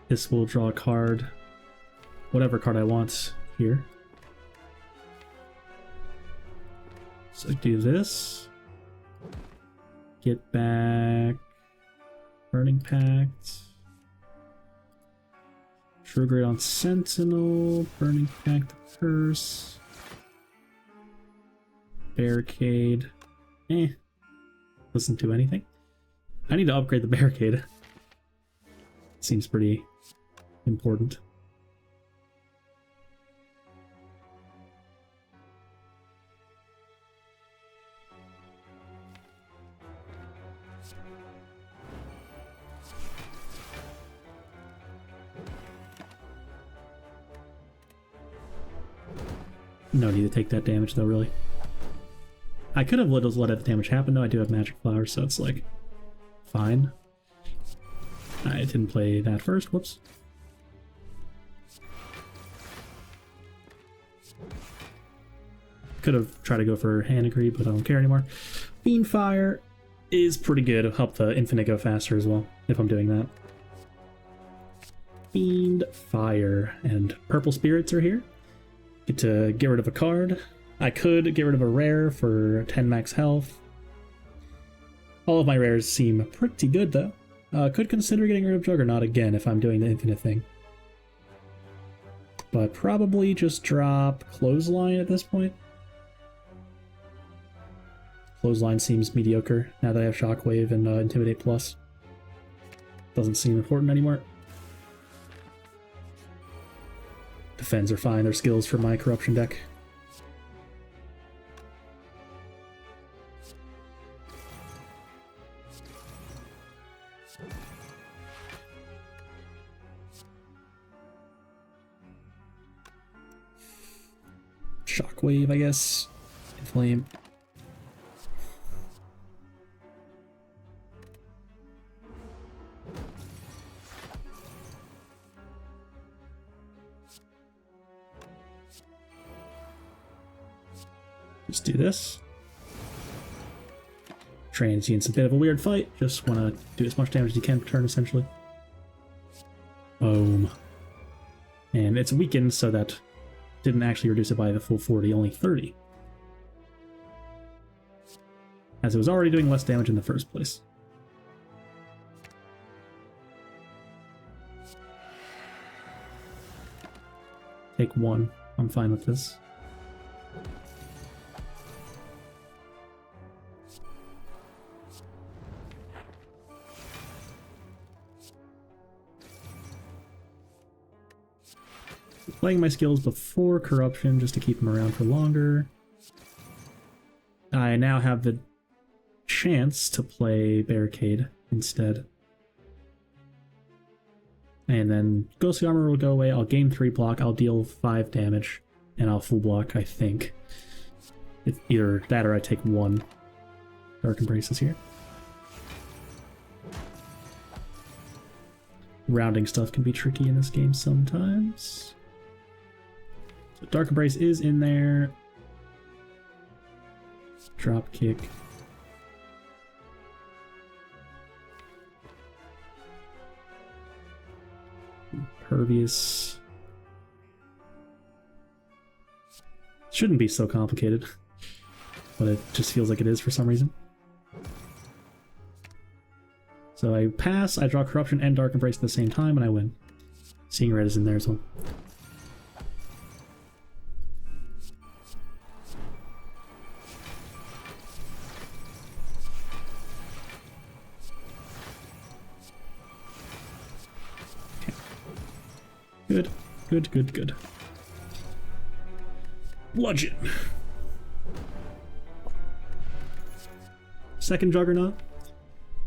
This will draw a card, whatever card I want here. So do this. Get back. Burning Pact. True Grade on Sentinel. Burning Pact the Curse. Barricade. Doesn't do anything. I need to upgrade the barricade. Seems pretty important. No need to take that damage though, really. I could have let the damage happen. No, I do have magic flowers, so it's like fine. I didn't play that first. Whoops. Could have tried to go for Hanagri, but I don't care anymore. Fiend Fire is pretty good. It'll help the Infinite go faster as well, if I'm doing that. Fiend Fire and Purple Spirits are here. Get to get rid of a card. I could get rid of a rare for 10 max health. All of my rares seem pretty good though. Could consider getting rid of Juggernaut again if I'm doing the infinite thing. But probably just drop Clothesline at this point. Clothesline seems mediocre now that I have Shockwave and Intimidate Plus. Doesn't seem important anymore. Defends are fine, they're skills for my Corruption deck. Shockwave, I guess. Inflame. Just do this. Transient's a bit of a weird fight. Just want to do as much damage as you can per turn, essentially. Boom. And it's weakened, so that didn't actually reduce it by the full 40, only 30. As it was already doing less damage in the first place. Take one. I'm fine with this. Playing my skills before Corruption just to keep them around for longer. I now have the chance to play Barricade instead. And then Ghostly Armor will go away, I'll gain 3 block, I'll deal 5 damage, and I'll full block, I think. It's either that or I take 1. Dark Embrace is here. Rounding stuff can be tricky in this game sometimes. So Dark Embrace is in there. Drop kick. Impervious. Shouldn't be so complicated, but it just feels like it is for some reason. So I pass, I draw Corruption and Dark Embrace at the same time, and I win. Seeing Red is in there as well. Good, good, good, good. Bludgeon. Second Juggernaut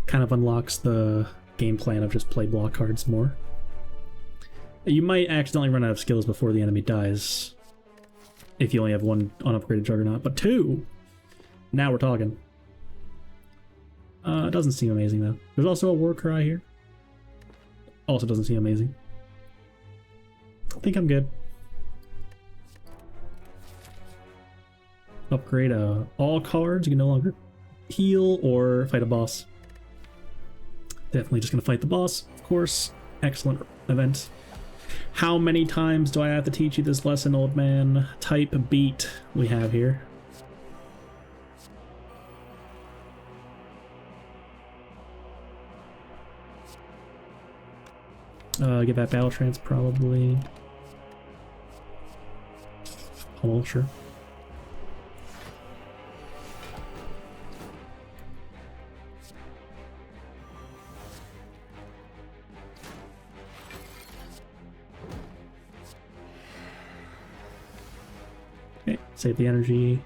kind of unlocks the game plan of just play block cards more. You might accidentally run out of skills before the enemy dies if you only have 1 unupgraded Juggernaut, but 2! Now we're talking. It doesn't seem amazing though. There's also a War Cry here. Also doesn't seem amazing. I think I'm good. Upgrade all cards. You can no longer heal or fight a boss. Definitely just gonna fight the boss, of course. Excellent event. How many times do I have to teach you this lesson, old man? Type beat we have here. Get that battle trance probably. Oh, sure. Okay, save the energy.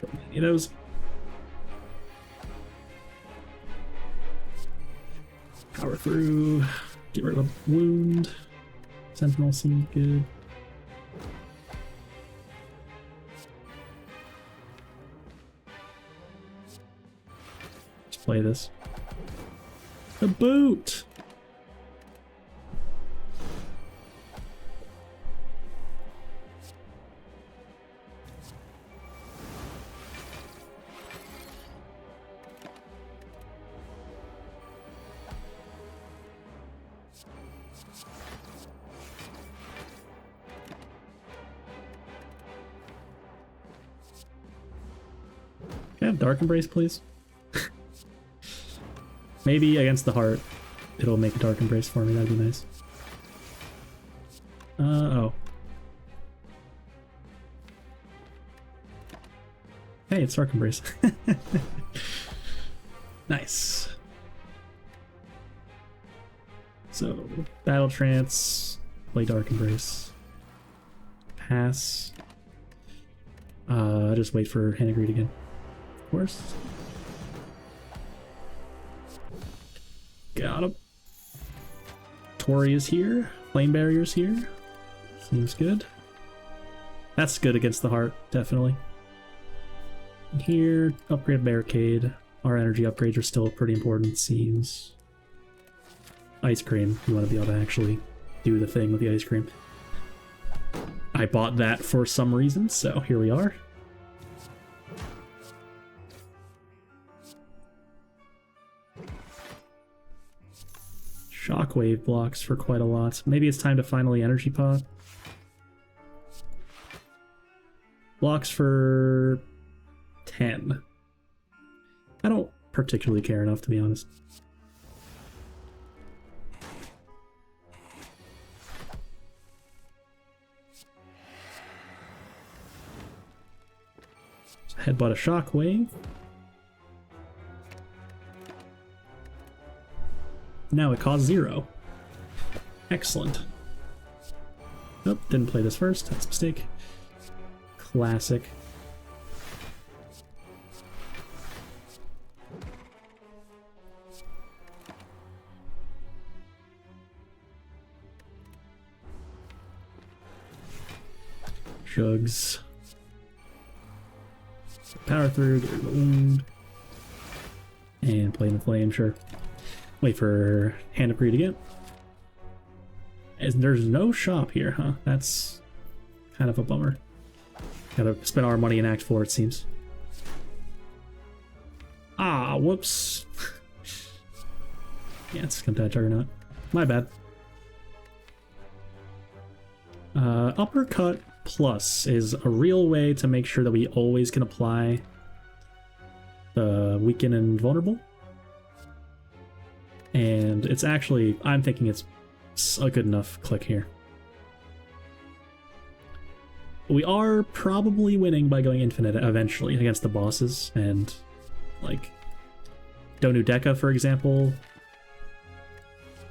Don't need any of those. Power through. Get rid of the wound. Sentinel seems good. Let's play this. A boot! Can I have Dark Embrace, please? Maybe against the heart, it'll make a Dark Embrace for me. That'd be nice. Oh. Hey, it's Dark Embrace. Nice. So, Battle Trance, play Dark Embrace. Pass. Just wait for Hand Agreed again. Of course. Got him. Tori is here. Flame Barrier's here. Seems good. That's good against the heart, definitely. Here, upgrade Barricade. Our energy upgrades are still pretty important, it seems. Ice Cream. You want to be able to actually do the thing with the ice cream. I bought that for some reason, so here we are. Shockwave blocks for quite a lot. Maybe it's time to finally Energy Pot. Blocks for 10. I don't particularly care enough, to be honest. Headbutt a Shockwave. Now it costs 0. Excellent. Nope, didn't play this first. That's a mistake. Classic. Shugs. Power through, get rid of the wound. And play in the flame, sure. Wait for Hand of Greed again. There's no shop here, huh? That's kind of a bummer. Gotta spend our money in Act 4, it seems. Ah, whoops. Yeah, it's come to that Juggernaut. My bad. Uppercut Plus is a real way to make sure that we always can apply the Weaken and Vulnerable. And it's actually, I'm thinking it's a good enough click here. We are probably winning by going infinite eventually against the bosses, and like Donu Deka, for example,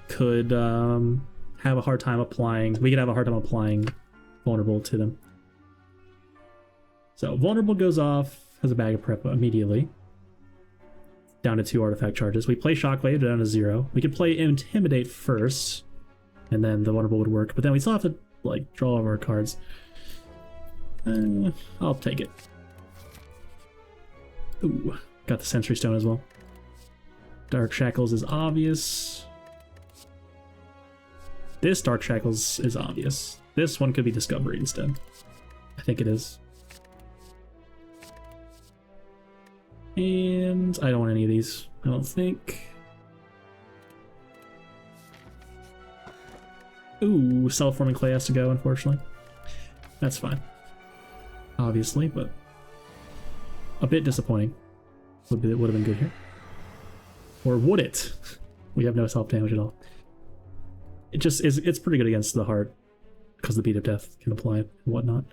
could have a hard time applying. We could have a hard time applying vulnerable to them. So vulnerable goes off, has a bag of prep immediately. Down to 2 artifact charges. We play Shockwave down to 0. We could play Intimidate first, and then the vulnerable would work. But then we still have to like draw all our cards. I'll take it. Ooh, got the Sensory Stone as well. Dark Shackles is obvious. This Dark Shackles is obvious. This one could be Discovery instead. I think it is. And I don't want any of these, I don't think. Ooh, Self-Forming Clay has to go, unfortunately. That's fine. Obviously, but a bit disappointing. Would have been good here. Or would it? We have no self-damage at all. It just is, it's pretty good against the heart, because the Beat of Death can apply it and whatnot.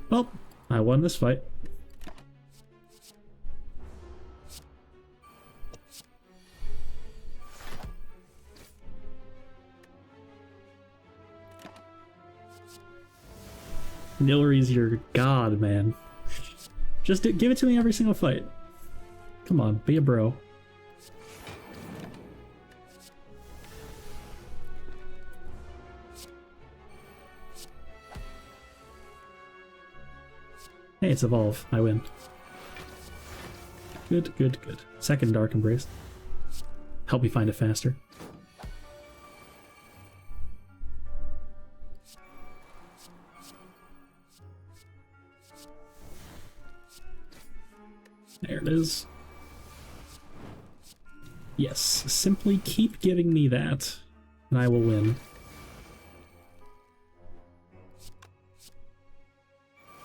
Well, I won this fight. Nilry's your god, man. Just give it to me every single fight. Come on, be a bro. Hey, it's Evolve. I win. Good, good, good. Second Dark Embrace. Help me find it faster. There it is. Yes, simply keep giving me that, and I will win.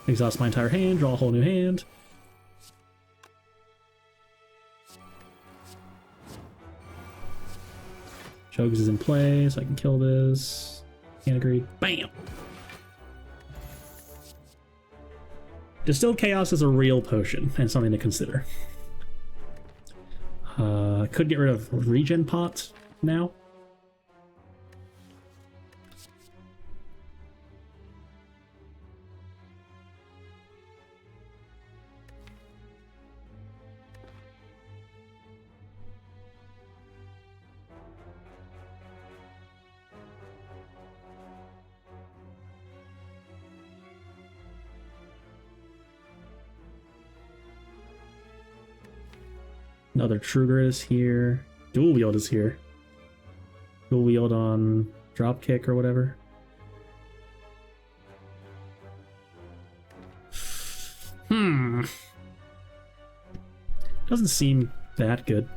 Exhaust my entire hand, draw a whole new hand. Chugs is in play, so I can kill this. Can't agree. Bam! Distilled Chaos is a real potion, and something to consider. Could get rid of Regen Pot now. Another Truger is here. Dual Wield is here. Dual Wield on Dropkick or whatever. Doesn't seem that good.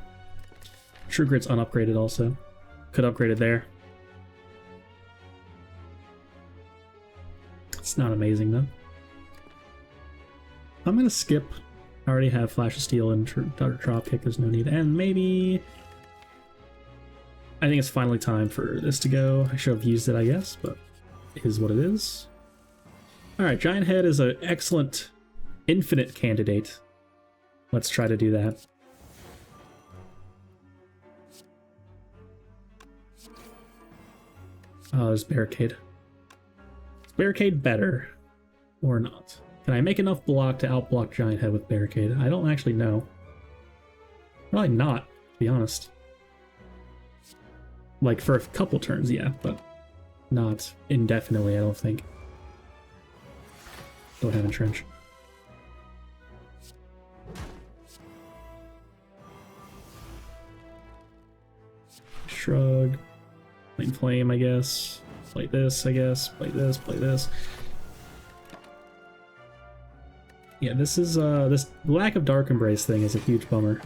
True Grit's unupgraded also. Could upgrade it there. It's not amazing though. I'm gonna skip. I already have Flash of Steel and Dropkick, there's no need. And maybe... I think it's finally time for this to go. I should have used it, I guess, but it is what it is. Alright, Giant Head is an excellent infinite candidate. Let's try to do that. Oh, there's Barricade. Is Barricade better? Or not? Can I make enough block to outblock Giant Head with Barricade? I don't actually know. Probably not, to be honest. Like, for a couple turns, yeah, but not indefinitely, I don't think. Don't have Entrench. Shrug. Flame, I guess. Play this, I guess. Play this, play this. Yeah, this is, this lack of Dark Embrace thing is a huge bummer.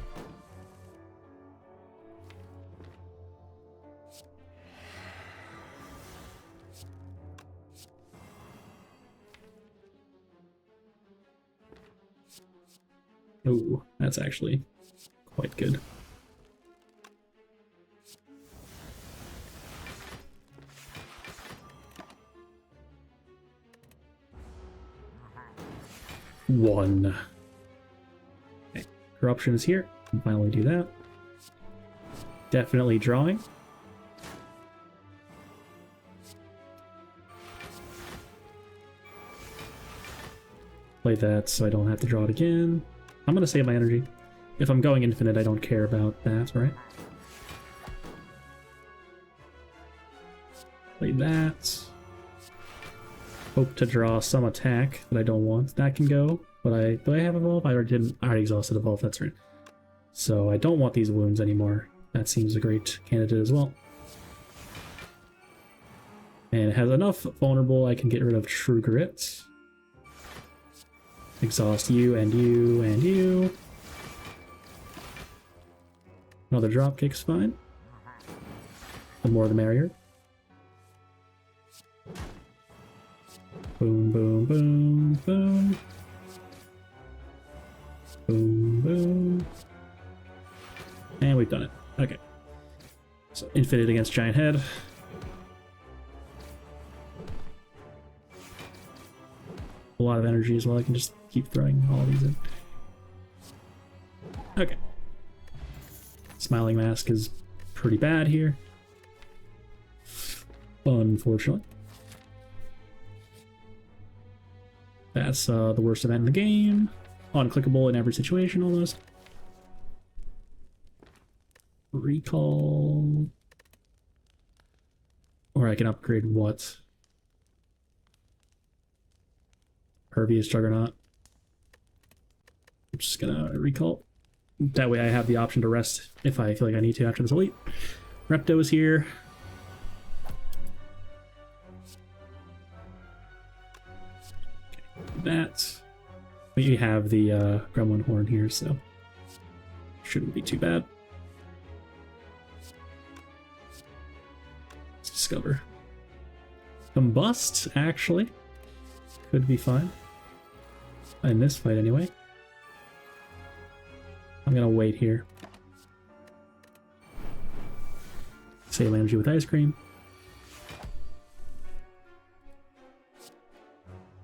Ooh, that's actually quite good. One. Okay. Corruption is here. Can finally do that. Definitely drawing. Play that so I don't have to draw it again. I'm gonna save my energy. If I'm going infinite, I don't care about that, right? Play that. Hope to draw some attack that I don't want. That can go, but do I have Evolve? I already exhausted Evolve, that's right. So I don't want these wounds anymore. That seems a great candidate as well. And it has enough vulnerable I can get rid of True Grit. Exhaust you and you and you. Another Dropkick's fine. The more the merrier. Boom, boom, boom, boom. Boom, boom. And we've done it. Okay. So infinite against giant head. A lot of energy as well. I can just keep throwing all these in. Okay. Smiling Mask is pretty bad here. Unfortunately. That's the worst event in the game. Unclickable in every situation almost. Recall. Or I can upgrade what? Pervious Juggernaut. I'm just gonna recall. That way I have the option to rest if I feel like I need to after this elite. Repto is here. That. We have the Gremlin Horn here, so shouldn't be too bad. Let's discover. Combust, actually. Could be fine. In this fight, anyway. I'm gonna wait here. Salams you with ice cream.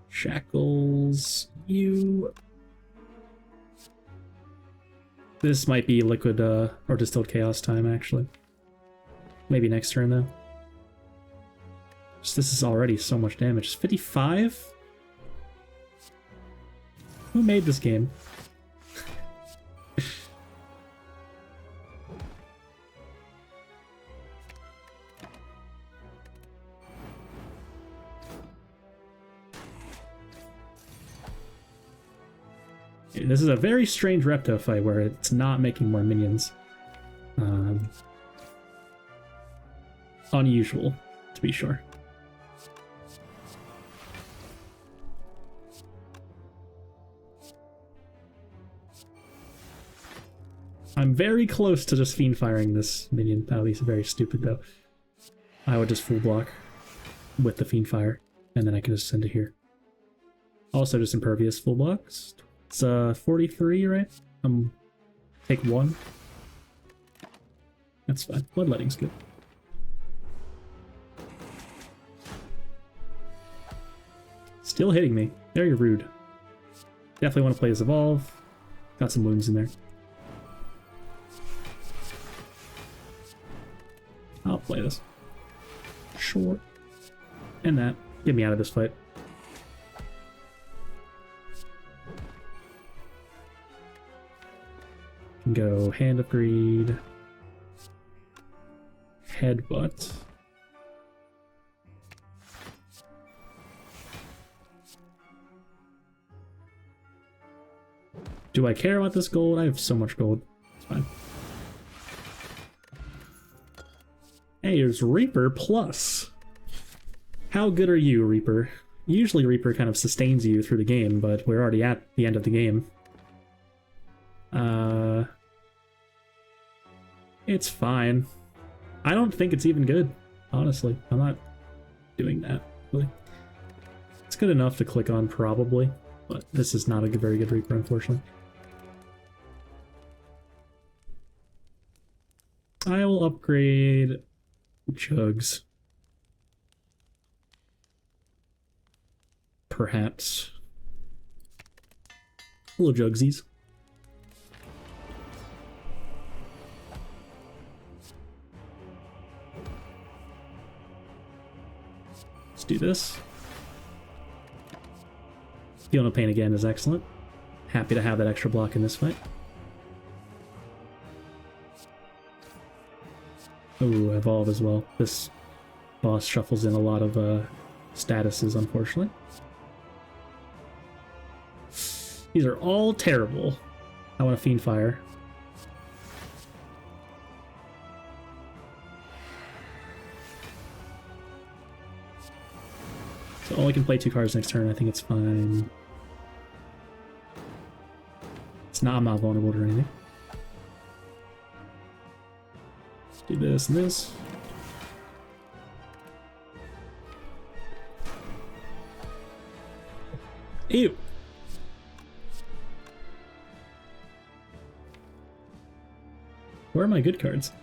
Shackles you. This might be liquid or distilled chaos time, actually. Maybe next turn, though. This is already so much damage. 55? Who made this game? This is a very strange Repto fight where it's not making more minions. Unusual, to be sure. I'm very close to just fiend firing this minion. That would be very stupid though. I would just full block with the fiend fire, and then I can just send it here. Also just impervious full blocks. It's 43, right? Take 1. That's fine. Bloodletting's good. Still hitting me. Very rude. Definitely want to play this Evolve. Got some wounds in there. I'll play this. Sure. And that. Get me out of this fight. Can go Hand of Greed. Headbutt. Do I care about this gold? I have so much gold. It's fine. Hey, there's Reaper Plus. How good are you, Reaper? Usually Reaper kind of sustains you through the game, but we're already at the end of the game. It's fine. I don't think it's even good, honestly. I'm not doing that, really. It's good enough to click on, probably, but this is not a very good Reaper, unfortunately. I will upgrade Jugs. Perhaps. Hello, Jugsies. Let's do this. Feel no pain again is excellent. Happy to have that extra block in this fight. Ooh, Evolve as well. This boss shuffles in a lot of statuses, unfortunately. These are all terrible. I want a Fiend Fire. So only can play 2 cards next turn. I think it's fine. I'm not vulnerable to anything. Let's do this and this. Ew. Where are my good cards?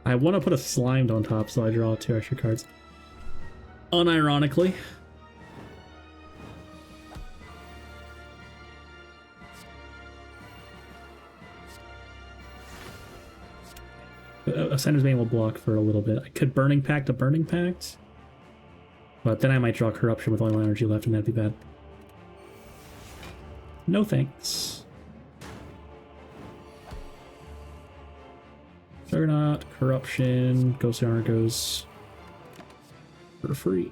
I want to put a Slimed on top, so I draw 2 extra cards. Unironically. Ascender's Bane will block for a little bit. I could Burning Pact a Burning Pact, but then I might draw Corruption with only 1 energy left, and that'd be bad. No thanks. Juggernaut, Corruption, Ghost Armor goes for free.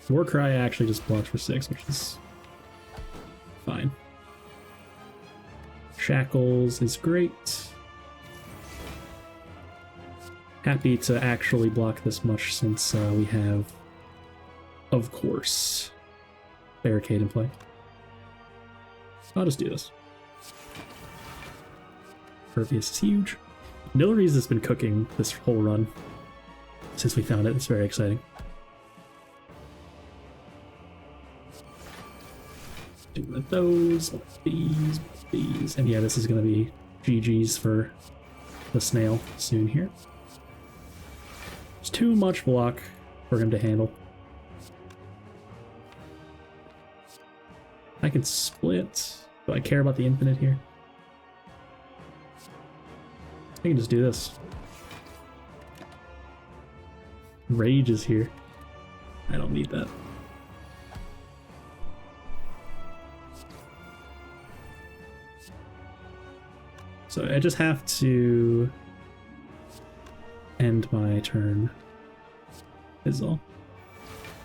Warcry actually just blocks for 6, which is fine. Shackles is great. Happy to actually block this much since we have, of course, Barricade in play. I'll just do this. Pervious is huge. Nilrees has been cooking this whole run since we found it. It's very exciting. Do one of those, one of these, and yeah, this is going to be GG's for the snail soon here. It's too much block for him to handle. I can split. Do I care about the infinite here? I can just do this. Rage is here. I don't need that. So I just have to end my turn. Is all.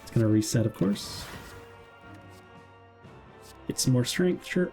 It's gonna reset, of course. Get some more strength, sure.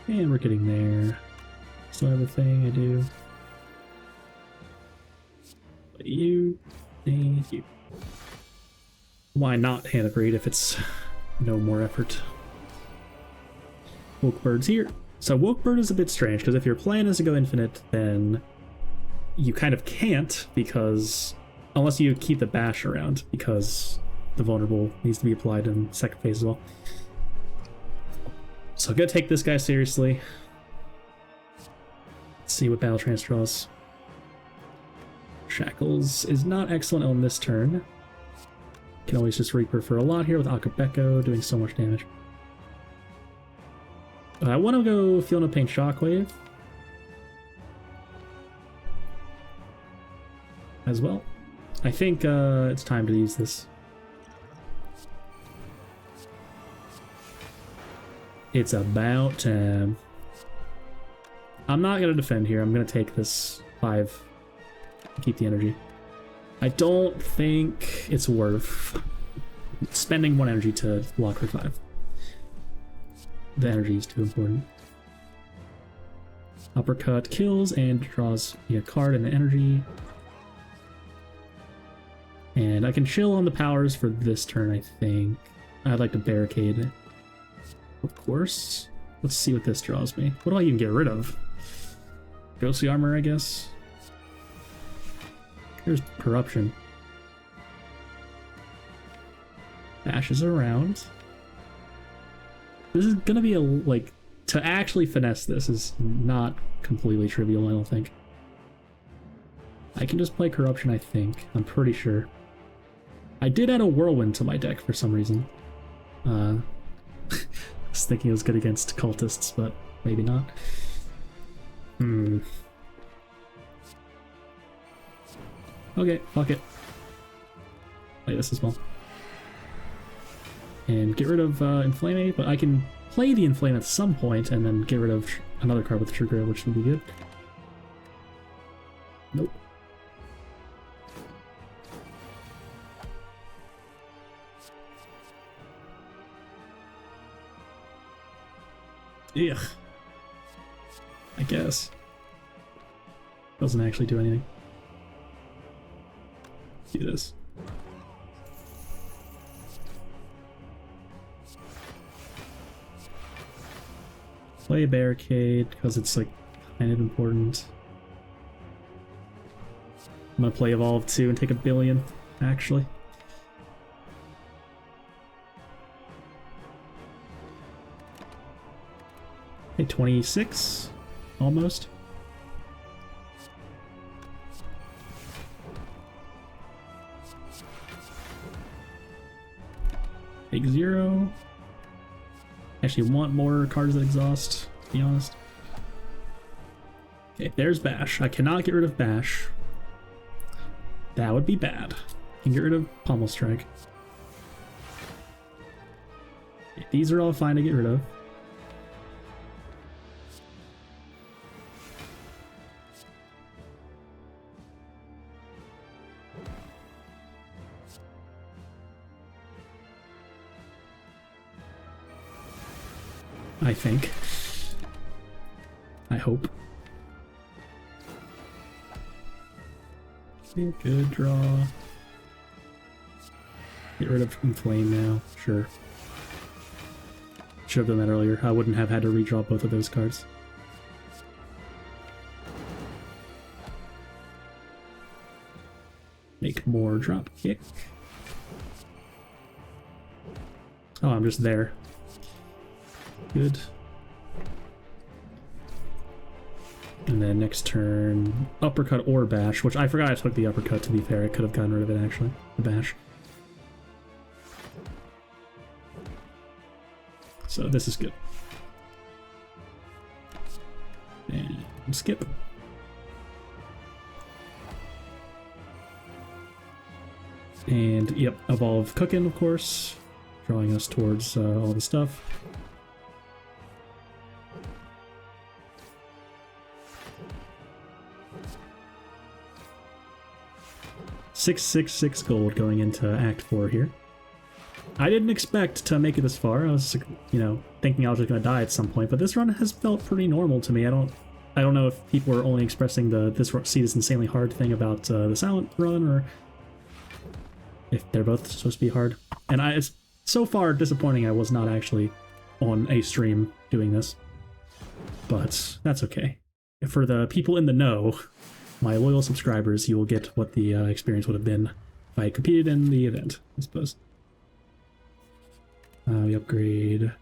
And we're getting there. Still have a thing I do. But you, thank you. Why not Hand of Greed if it's no more effort? Woke Bird's here. So Woke Bird is a bit strange, because if your plan is to go infinite, then you kind of can't, because unless you keep the bash around, because the vulnerable needs to be applied in second phase as well. So I'm gonna take this guy seriously. Let's see what Battle Trance draws. Shackles is not excellent on this turn. Can always just Reaper for a lot here with Akabeko doing so much damage. I want to go Feel No Pain Shockwave as well. I think it's time to use this. It's about time. I'm not going to defend here. I'm going to take this 5. Keep the energy. I don't think it's worth spending 1 energy to block for 5. The energy is too important. Uppercut kills and draws me a card and the energy. And I can chill on the powers for this turn, I think. I'd like to barricade it. Of course. Let's see what this draws me. What do I even get rid of? Ghostly Armor, I guess. Here's Corruption. Bashes around. This is gonna be a, like, to actually finesse this is not completely trivial, I don't think. I can just play Corruption, I think. I'm pretty sure. I did add a Whirlwind to my deck for some reason. I was thinking it was good against cultists, but maybe not. Okay, fuck it. Play this as well. And get rid of Inflame, but I can play the Inflame at some point and then get rid of another card with Trigger, which would be good. Nope. Ugh. I guess. Doesn't actually do anything. Do this. Play a barricade because it's like kind of important. I'm gonna play Evolve 2 and take a billion, actually. Okay, 26, almost. Take 0. Actually want more cards that exhaust, to be honest. Okay, there's Bash. I cannot get rid of Bash. That would be bad. I can get rid of Pummel Strike. Okay, these are all fine to get rid of. I think. I hope. Okay, good draw. Get rid of Inflame now, sure. Should have done that earlier. I wouldn't have had to redraw both of those cards. Make more drop kick. Oh, I'm just there. Good. And then next turn, uppercut or bash, which I forgot I took the uppercut, to be fair. I could have gotten rid of it, actually. The bash. So this is good. And skip. And, yep, Evolve Cookin', of course. Drawing us towards all the stuff. $666 gold going into Act 4 here. I didn't expect to make it this far. I was, you know, thinking I was just gonna die at some point, but this run has felt pretty normal to me. I don't know if people are only expressing this seed is insanely hard thing about the Silent run, or if they're both supposed to be hard. And it's so far disappointing I was not actually on a stream doing this, but that's okay. For the people in the know, my loyal subscribers, you will get what the experience would have been if I competed in the event, I suppose. We upgrade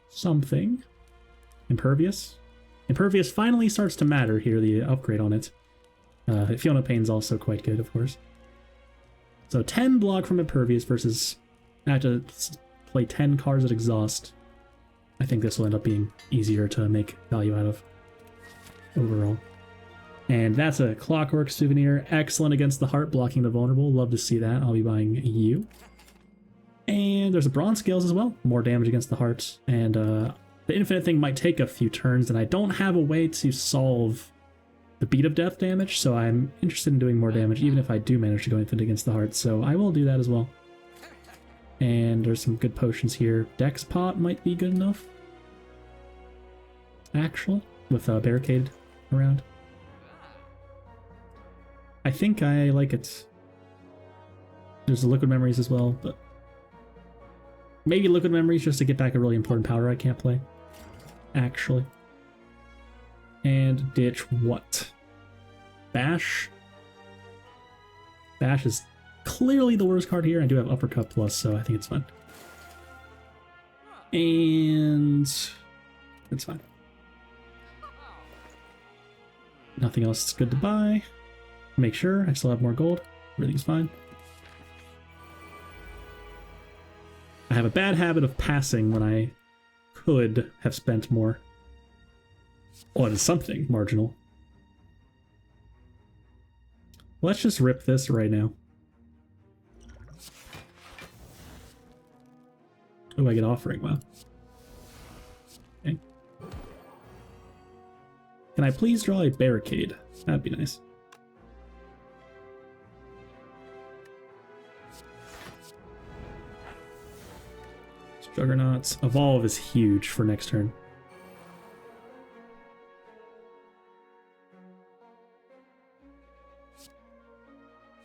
something. Impervious. Impervious finally starts to matter here, the upgrade on it. Fiona Pain's also quite good, of course. So 10 block from Impervious versus I have to play 10 cards at exhaust. I think this will end up being easier to make value out of overall. And that's a Clockwork Souvenir. Excellent against the heart, blocking the vulnerable. Love to see that. I'll be buying you. And there's a Bronze Scales as well. More damage against the heart. And the infinite thing might take a few turns, and I don't have a way to solve the Beat of Death damage, so I'm interested in doing more damage, even if I do manage to go infinite against the heart. So I will do that as well. And there's some good potions here. Dex Pot might be good enough. Actually, with a barricade around. I think I like it. There's the Liquid Memories as well, but maybe Liquid Memories just to get back a really important power I can't play. Actually. And ditch what? Bash? Bash is clearly the worst card here. I do have Uppercut Plus, so I think it's fine. And it's fine. Nothing else is good to buy. Make sure I still have more gold. Everything's fine. I have a bad habit of passing when I could have spent more on something marginal. Let's just rip this right now. Oh, I get offering. Wow. Okay. Can I please draw a barricade? That'd be nice. Juggernauts. Evolve is huge for next turn.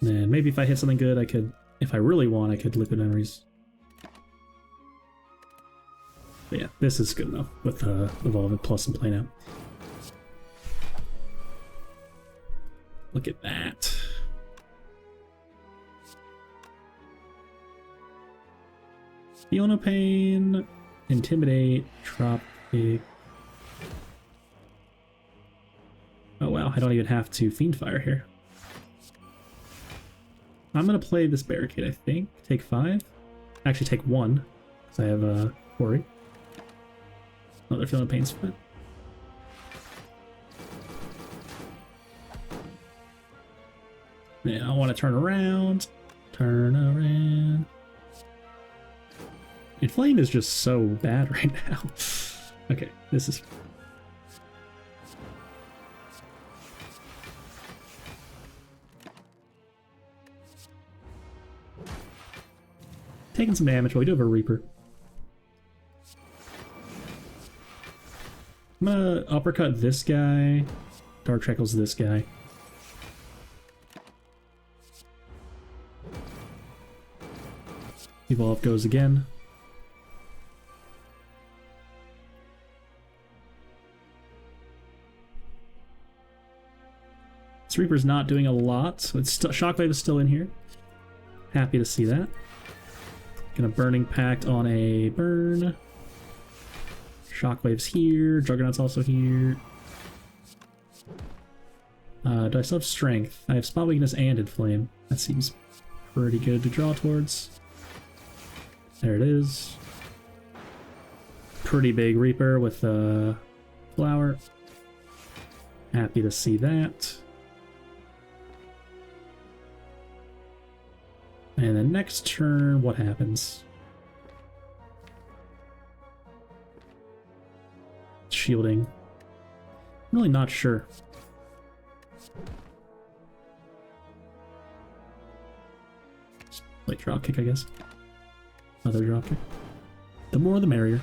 And maybe if I hit something good, I could, if I really want, I could Liquid Memories. But yeah, this is good enough with Evolve and Plus and play now. Look at that. Feel no pain, Intimidate, Drop Kick. Oh wow, I don't even have to Fiend Fire here. I'm gonna play this Barricade, I think. Take 5. Actually, take 1, because I have a Quarry. Another Feel no Pain split. Yeah, I want to turn around. Turn around. Inflame is just so bad right now. Okay, this is... taking some damage, but we do have a Reaper. I'm gonna uppercut this guy. Dark Shackles this guy. Evolve goes again. This Reaper's not doing a lot, so it's Shockwave is still in here. Happy to see that. Gonna Burning Pact on a burn. Shockwave's here. Juggernaut's also here. Do I still have Strength? I have Spot Weakness and Inflame. That seems pretty good to draw towards. There it is. Pretty big Reaper with a flower. Happy to see that. And then next turn, what happens? Shielding. I'm really not sure. Just play Dropkick, I guess. Another Dropkick. The more the merrier.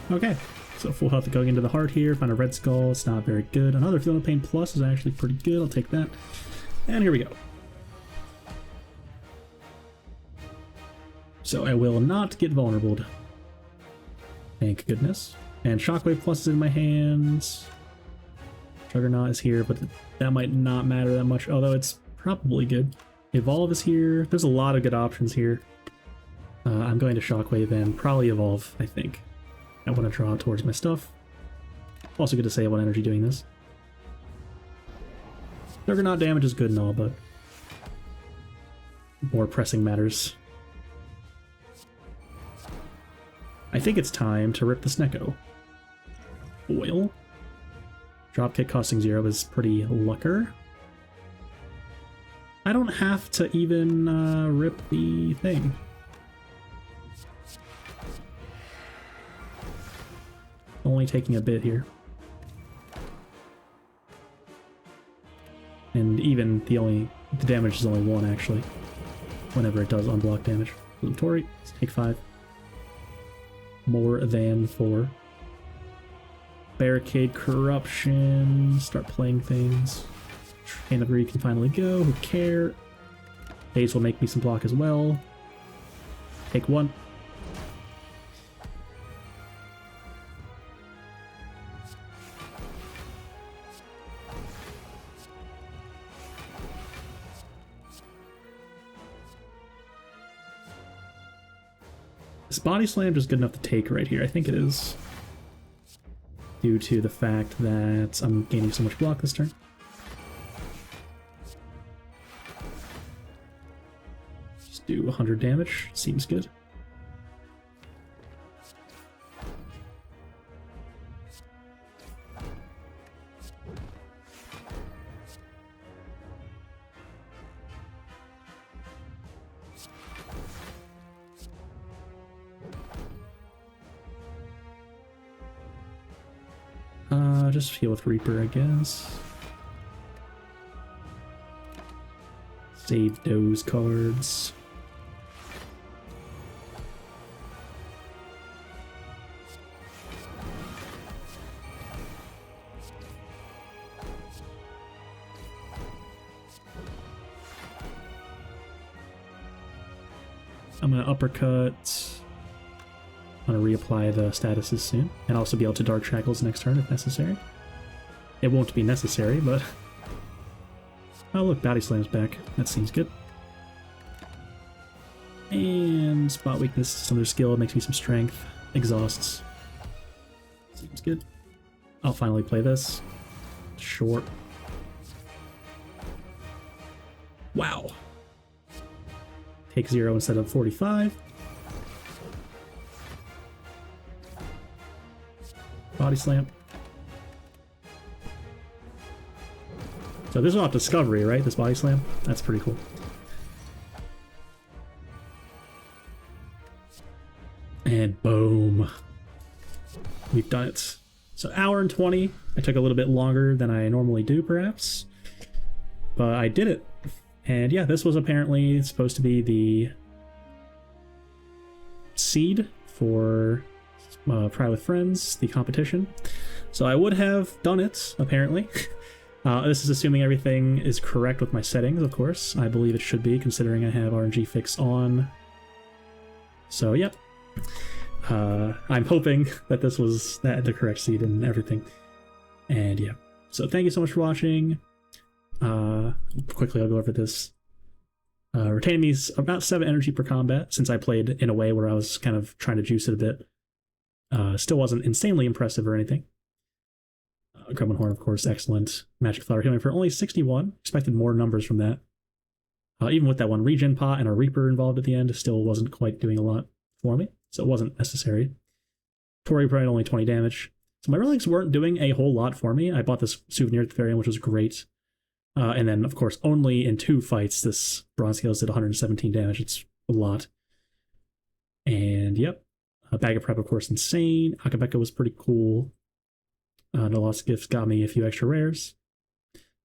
Okay, so full health going into the heart here. Find a Red Skull. It's not very good. Another Feel no Pain Plus is actually pretty good. I'll take that. And here we go. So I will not get vulnerable. Thank goodness. And Shockwave Plus is in my hands. Juggernaut is here, but that might not matter that much, although it's probably good. Evolve is here. There's a lot of good options here. I'm going to Shockwave and probably Evolve, I think. I want to draw towards my stuff. Also good to save on energy doing this. Juggernaut damage is good and all, but more pressing matters. I think it's time to rip the Snecko. Oil. Dropkick costing 0 is pretty lucker. I don't have to even rip the thing. Only taking a bit here. And even the damage is only 1 actually. Whenever it does unblock damage. Tori, let's take 5. More than 4. Barricade Corruption. Start playing things. Chain of Greed can finally go. Who care? Haze will make me some block as well. Take 1. This Body Slam is good enough to take right here. I think it is. Due to the fact that I'm gaining so much block this turn. Just do 100 damage. Seems good. Just heal with Reaper, I guess. Save those cards. I'm going to uppercut. I'm going to reapply the statuses soon, and also be able to Dark Shackles next turn if necessary. It won't be necessary, but... Oh look, Body Slam's back. That seems good. And Spot Weakness, some other skill, makes me some strength. Exhausts. Seems good. I'll finally play this. Short. Wow. Take 0 instead of 45. Body Slam. So this is off Discovery, right? This Body Slam? That's pretty cool. And boom. We've done it. So hour and 20. I took a little bit longer than I normally do, perhaps. But I did it. And yeah, this was apparently supposed to be the seed for Pride with Friends, the competition. So I would have done it, apparently. This is assuming everything is correct with my settings, of course. I believe it should be, considering I have RNG Fix on. So, yep. I'm hoping that this was the correct seed and everything. And yeah. So thank you so much for watching. Quickly, I'll go over this. Retaining these about 7 energy per combat, since I played in a way where I was kind of trying to juice it a bit. Still wasn't insanely impressive or anything. Gremlin Horn, of course, excellent. Magic Flower healing for only 61. Expected more numbers from that. Even with that one regen pot and a Reaper involved at the end, still wasn't quite doing a lot for me, so it wasn't necessary. Tori Pride only 20 damage. So my relics weren't doing a whole lot for me. I bought this souvenir at the very end, which was great. And then, of course, only in 2 fights, this Bronze Scales did 117 damage. It's a lot. And, yep. Bag of Prep, of course, insane. Akabeka was pretty cool. No Lost Gifts got me a few extra rares.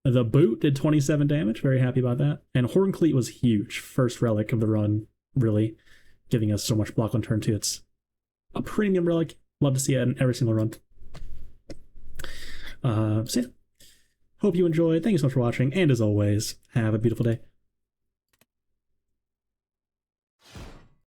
The Boot did 27 damage. Very happy about that. And Horncleat was huge. First relic of the run, really. Giving us so much block on turn 2. It's a premium relic. Love to see it in every single run. So, yeah. Hope you enjoyed. Thank you so much for watching. And as always, have a beautiful day.